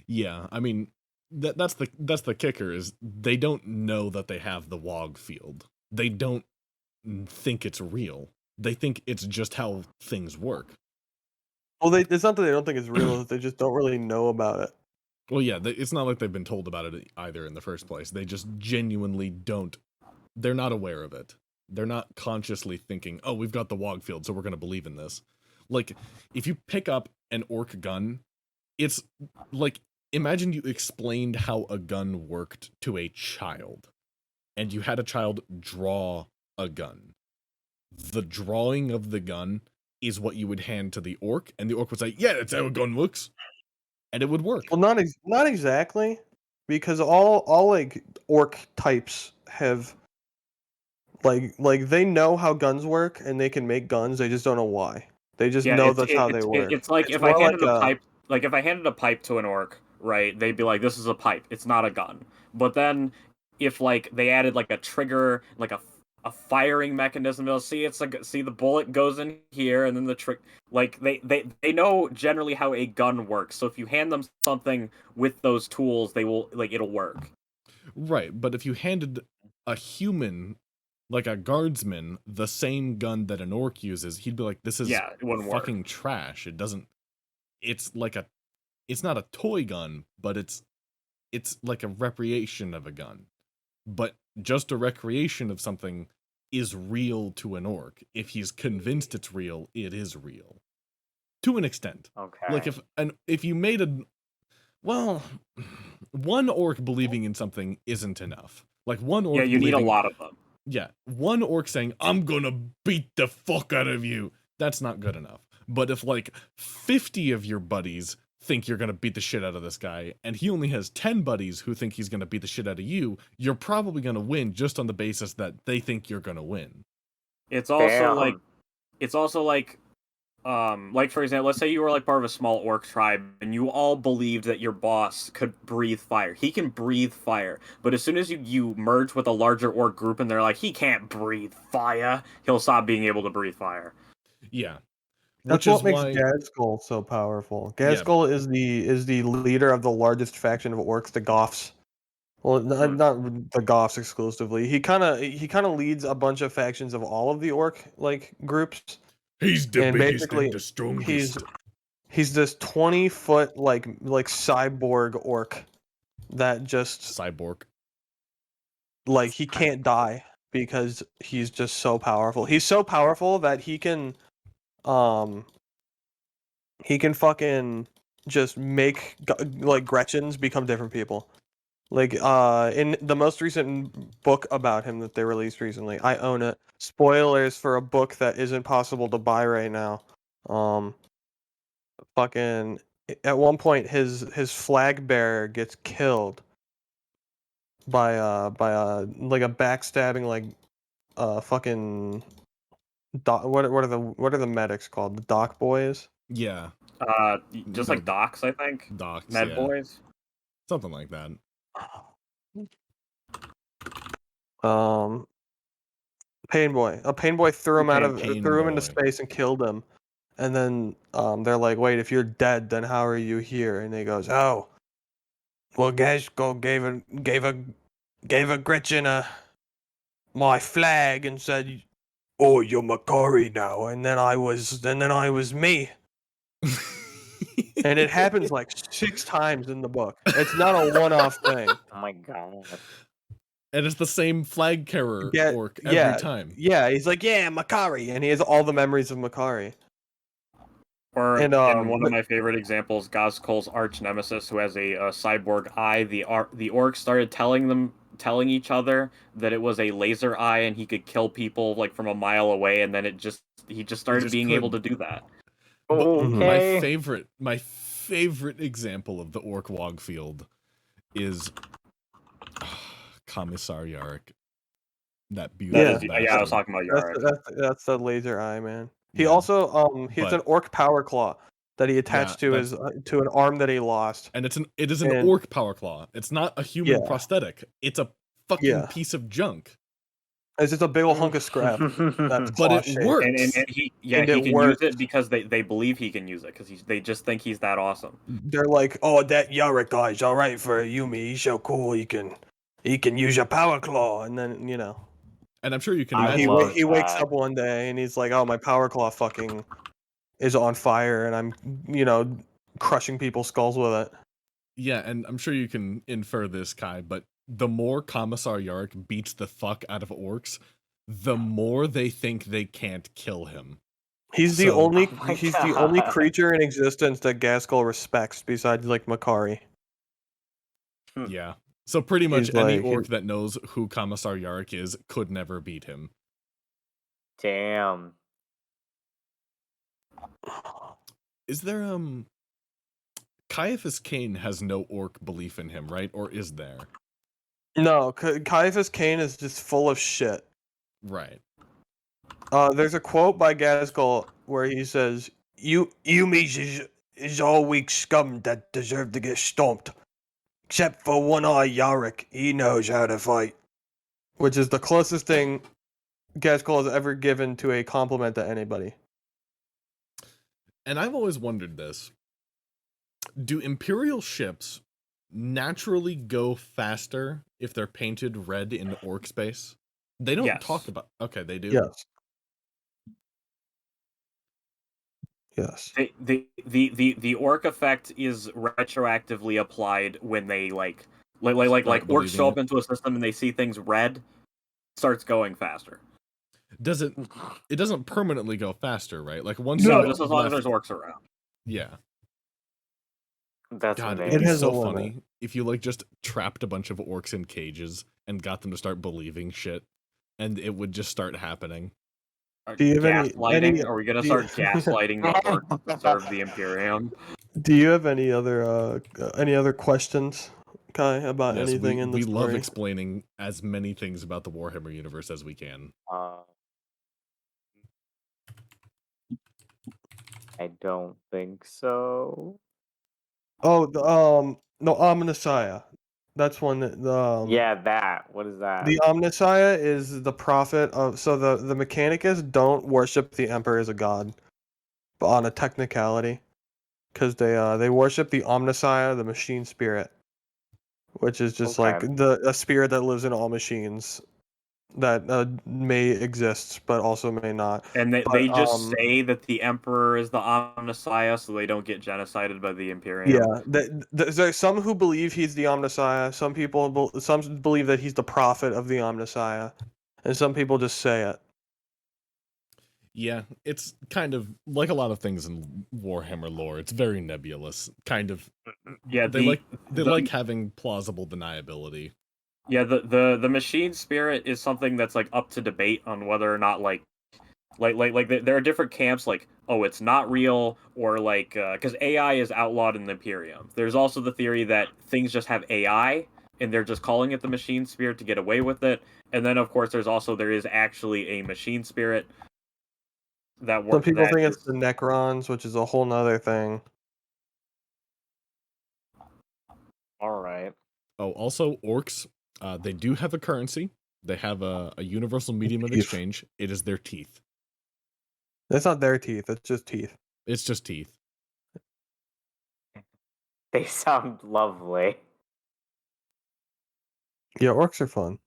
Yeah, I mean that's the kicker is they don't know that they have the Wog field. They don't think it's real. They think it's just how things work. Well, it's not that they don't think it's real; they just don't really know about it. Well, yeah, it's not like they've been told about it either in the first place. They just genuinely don't. They're not aware of it. They're not consciously thinking, "Oh, we've got the Wog field, so we're going to believe in this." Like, if you pick up an orc gun, it's like imagine you explained how a gun worked to a child, and you had a child draw a gun. The drawing of the gun is what you would hand to the orc, and the orc would say, "Yeah, that's how a gun works," and it would work. Well, not exactly, because all like orc types have like they know how guns work and they can make guns. They just don't know why. They just know that's how they work. It's like It's if I more handed like a pipe, like if I handed a pipe to an orc, right? They'd be like, "This is a pipe. It's not a gun." But then, if like they added like a trigger, like a firing mechanism, they'll see it's like see the bullet goes in here, and then the trick. Like they know generally how a gun works. So if you hand them something with those tools, they will like it'll work. Right, but if you handed a human, like a guardsman, the same gun that an orc uses, he'd be like, "This is Yeah, it wouldn't work. fucking trash. It doesn't. It's like a. It's not a toy gun, but it's like a recreation of a gun. But just a recreation of something is real to an orc. If he's convinced it's real, it is real, to an extent. Okay. Like if you made a, well, one orc believing in something isn't enough. Like one orc. Yeah, you need a believing- lot of them. Yeah, one orc saying, "I'm gonna beat the fuck out of you," that's not good enough. But if like 50 of your buddies think you're gonna beat the shit out of this guy, and he only has 10 buddies who think he's gonna beat the shit out of you, you're probably gonna win just on the basis that they think you're gonna win. It's also Damn. like for example, let's say you were like part of a small orc tribe and you all believed that your boss could breathe fire. He can breathe fire, but as soon as you merge with a larger orc group and they're like, he can't breathe fire, he'll stop being able to breathe fire. Yeah. That's Which what is makes why Gadskull so powerful. Gadskull is the leader of the largest faction of orcs, the Goths. Well, not the Goths exclusively. He kind of leads a bunch of factions of all of the orc like groups. he's the And biggest basically, and the strongest. He's this 20-foot like cyborg orc that just Cyborg. like he can't die because he's just so powerful. He's so powerful that he can fucking just make like Gretchens become different people. Like in the most recent book about him that they released recently, I own it. Spoilers for a book that isn't possible to buy right now. Fucking at one point his flag bearer gets killed by like a backstabbing like fucking what are the medics called? The dock boys? Yeah. Just like docs, I think. Docs. Med yeah. boys. Something like that. Pain Boy. A Pain Boy threw him Pain threw him into Boy. space and killed him. And then they're like, "Wait, if you're dead, then how are you here?" And he goes, "Oh, well, Gaskell gave a Gretchen my flag and said, 'Oh, you're Makari now.' And then I was me." And it happens like 6 times in the book. It's not a one-off thing. Oh my god. And it's the same flag carrier Yeah, orc yeah, every time. yeah. He's like, yeah, Makari, and he has all the memories of Makari. Or And in one of my favorite examples, Gazkol's arch nemesis, who has a cyborg eye. The orcs started telling each other that it was a laser eye and he could kill people like from a mile away, and then he just started being able to do that. Okay. My favorite example of the orc Wogfield is Commissar Yarrick. That beautiful. I was talking about Yarrick. That's the laser eye, man. He Yeah. also he has an orc power claw that he attached to his to an arm that he lost. And it is an orc power claw. It's not a human prosthetic. It's a fucking piece of junk. It's just a big old hunk of scrap. But it works. And he can use it because they believe he can use it because they just think he's that awesome. They're like, oh, that Yarrick guy's all right for Yumi. He's so cool. He can use your power claw, and then And I'm sure you can imagine. He wakes up one day and he's like, oh, my power claw fucking is on fire, and I'm crushing people's skulls with it. Yeah, and I'm sure you can infer this, Kai, but the more Commissar Yarrick beats the fuck out of orcs, the more they think they can't kill him. He's the only creature in existence that Gaskell respects besides like Makari. Yeah. So pretty much any orc that knows who Commissar Yarrick is could never beat him. Damn. Is there Caiaphas Cain has no orc belief in him, right? Or is there? No, Caiaphas Cain is just full of shit. Right. There's a quote by Gaskell where he says, Yumi is all weak scum that deserve to get stomped. Except for One-Eye Yarrick, he knows how to fight. Which is the closest thing Gaskell has ever given to a compliment to anybody. And I've always wondered this. Do Imperial ships naturally go faster if they're painted red in orc space? They don't talk about... Okay, they do? Yes. Yes. The orc effect is retroactively applied when they like orcs show up into a system and they see things red, starts going faster. It doesn't permanently go faster, right? Like once just as long as there's orcs around. Yeah. That's God, amazing. it is so funny if you like just trapped a bunch of orcs in cages and got them to start believing shit, and it would just start happening. Do you have gaslighting? Are we gonna start gaslighting the orcs to serve the Imperium? Do you have any other questions, Kai, about anything in the story? We love explaining as many things about the Warhammer universe as we can. I don't think so. Oh, no, Omnissiah. That's one that yeah, that. What is that? The Omnissiah is the prophet of. So the Mechanicus don't worship the Emperor as a god, but on a technicality, because they worship the Omnissiah, the machine spirit, which is just like a spirit that lives in all machines that may exist but also may not. And they just say that the Emperor is the Omnissiah so they don't get genocided by the Imperium. Yeah, there's some who believe he's the Omnissiah. Some believe that he's the prophet of the Omnissiah, and some people just say it. Yeah, it's kind of like a lot of things in Warhammer lore. It's very nebulous, kind of. Yeah, they like having plausible deniability. Yeah, the machine spirit is something that's like up to debate on whether or not like there are different camps like, oh, it's not real, or like because AI is outlawed in the Imperium. There's also the theory that things just have AI and they're just calling it the machine spirit to get away with it. And then of course there is actually a machine spirit that works. Some people think it's the Necrons, which is a whole nother thing. All right. Oh, also orcs. They do have a currency. They have a universal medium of exchange. It is their teeth. It's not their teeth. It's just teeth. It's just teeth. They sound lovely. Yeah, orcs are fun.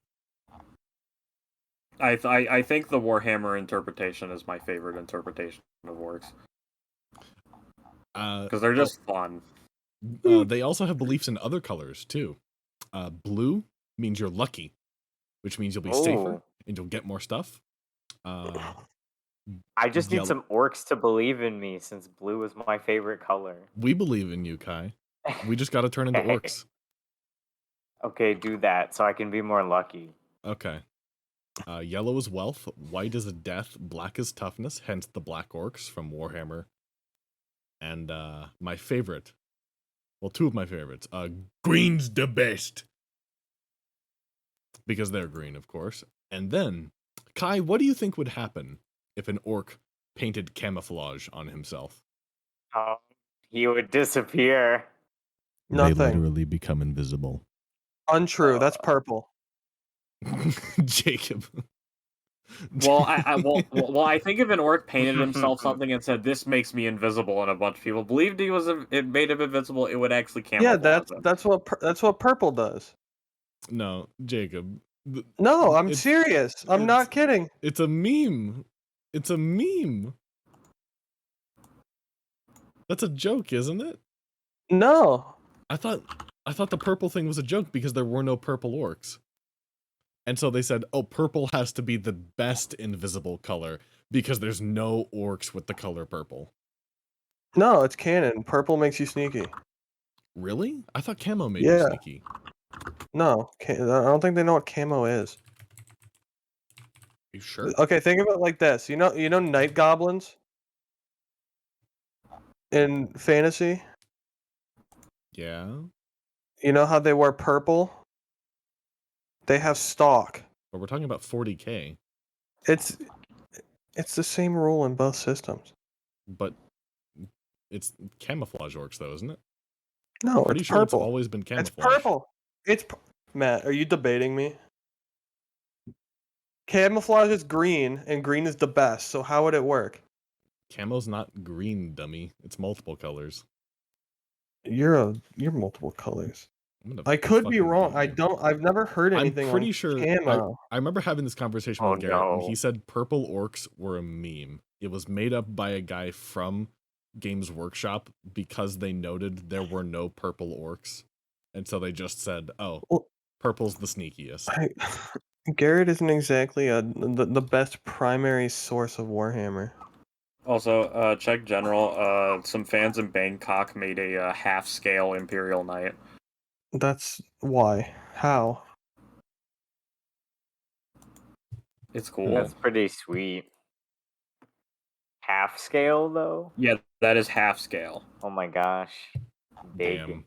I think the Warhammer interpretation is my favorite interpretation of orcs. because they're just fun. They also have beliefs in other colors too. Blue means you're lucky, which means you'll be safer Oh, and you'll get more stuff. I just need Yellow. some orcs to believe in me since blue is my favorite color. We believe in you, Kai. We just got to turn into Okay. orcs. Okay, do that so I can be more lucky. Okay. Yellow is wealth, white is death, black is toughness, hence the black orcs from Warhammer. And my favorite, well, two of my favorites, green's the best. Because they're green, of course. And then, Kai, what do you think would happen if an orc painted camouflage on himself? Oh, he would disappear. They Nothing. literally become invisible. Untrue. That's purple. Jacob. Well, I think if an orc painted himself something and said, "This makes me invisible," and a bunch of people believed it made him invisible, it would actually camouflage him. That's what purple does. No, Jacob. No, I'm It's- serious. I'm not kidding. It's a meme. It's a meme. That's a joke, isn't it? No. I thought the purple thing was a joke because there were no purple orcs. And so they said, oh, purple has to be the best invisible color because there's no orcs with the color purple. No, it's canon. Purple makes you sneaky. Really? I thought camo made you Yeah. sneaky. No, I don't think they know what camo is. You sure? Okay, think of it like this. You know night goblins in fantasy? Yeah. You know how they wear purple? They have stalk. But we're talking about 40k. It's the same rule in both systems. But it's camouflage orcs, though, isn't it? No, Pretty it's sure it's purple. always been camouflage. It's purple. Matt, are you debating me? Camouflage is green, and green is the best. So how would it work? Camo's not green, dummy. It's multiple colors. You're multiple colors. I'm gonna I could be fucking wrong. beat you. I've never heard anything I'm pretty on sure. camo. I remember having this conversation Oh, with Garrett, and no. he said purple orcs were a meme. It was made up by a guy from Games Workshop because they noted there were no purple orcs, and so they just said, "Oh, Well- purple's the sneakiest." Garrett isn't exactly the best primary source of Warhammer. Also, check general. Some fans in Bangkok made a half-scale Imperial Knight. That's why. How? It's cool. That's pretty sweet. Half scale though? Yeah, that is half-scale. Oh my gosh. Big. Damn.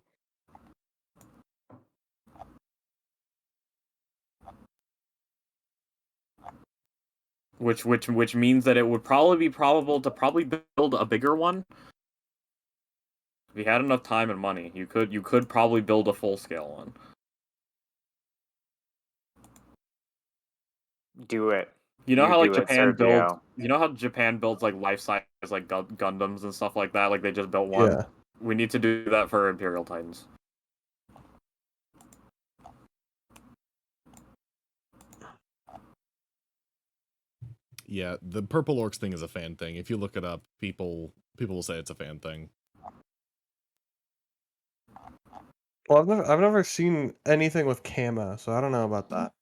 Which means that it would probably be probable to build a bigger one. If you had enough time and money, you could probably build a full-scale one. Do it. You know You how like do it, Japan builds. Sergio. You know how Japan builds like life-size like Gundams and stuff like that. Like they just built one. Yeah. We need to do that for Imperial Titans. Yeah, the purple orcs thing is a fan thing. If you look it up, people will say it's a fan thing. Well, I've never seen anything with camo, so I don't know about that.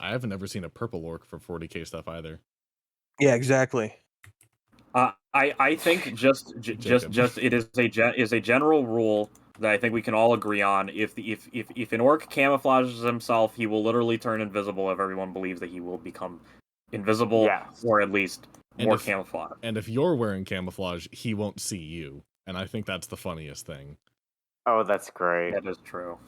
I haven't ever seen a purple orc for 40k stuff either. Yeah, exactly. I think just it is a general rule that I think we can all agree on. If an orc camouflages himself, he will literally turn invisible if everyone believes that he will become invisible, Yes. or at least And more if- camouflage. And if you're wearing camouflage, he won't see you. And I think that's the funniest thing. Oh, that's great. That is true.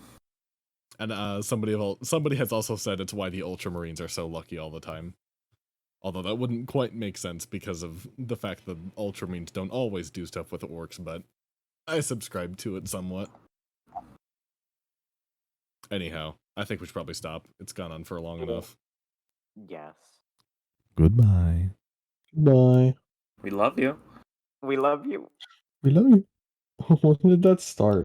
And somebody has also said it's why the Ultramarines are so lucky all the time. Although that wouldn't quite make sense because of the fact that Ultramarines don't always do stuff with orcs, but I subscribe to it somewhat. Anyhow, I think we should probably stop. It's gone on for long enough. Yes. Goodbye. Bye. We love you. We love you. We love you. When did that start?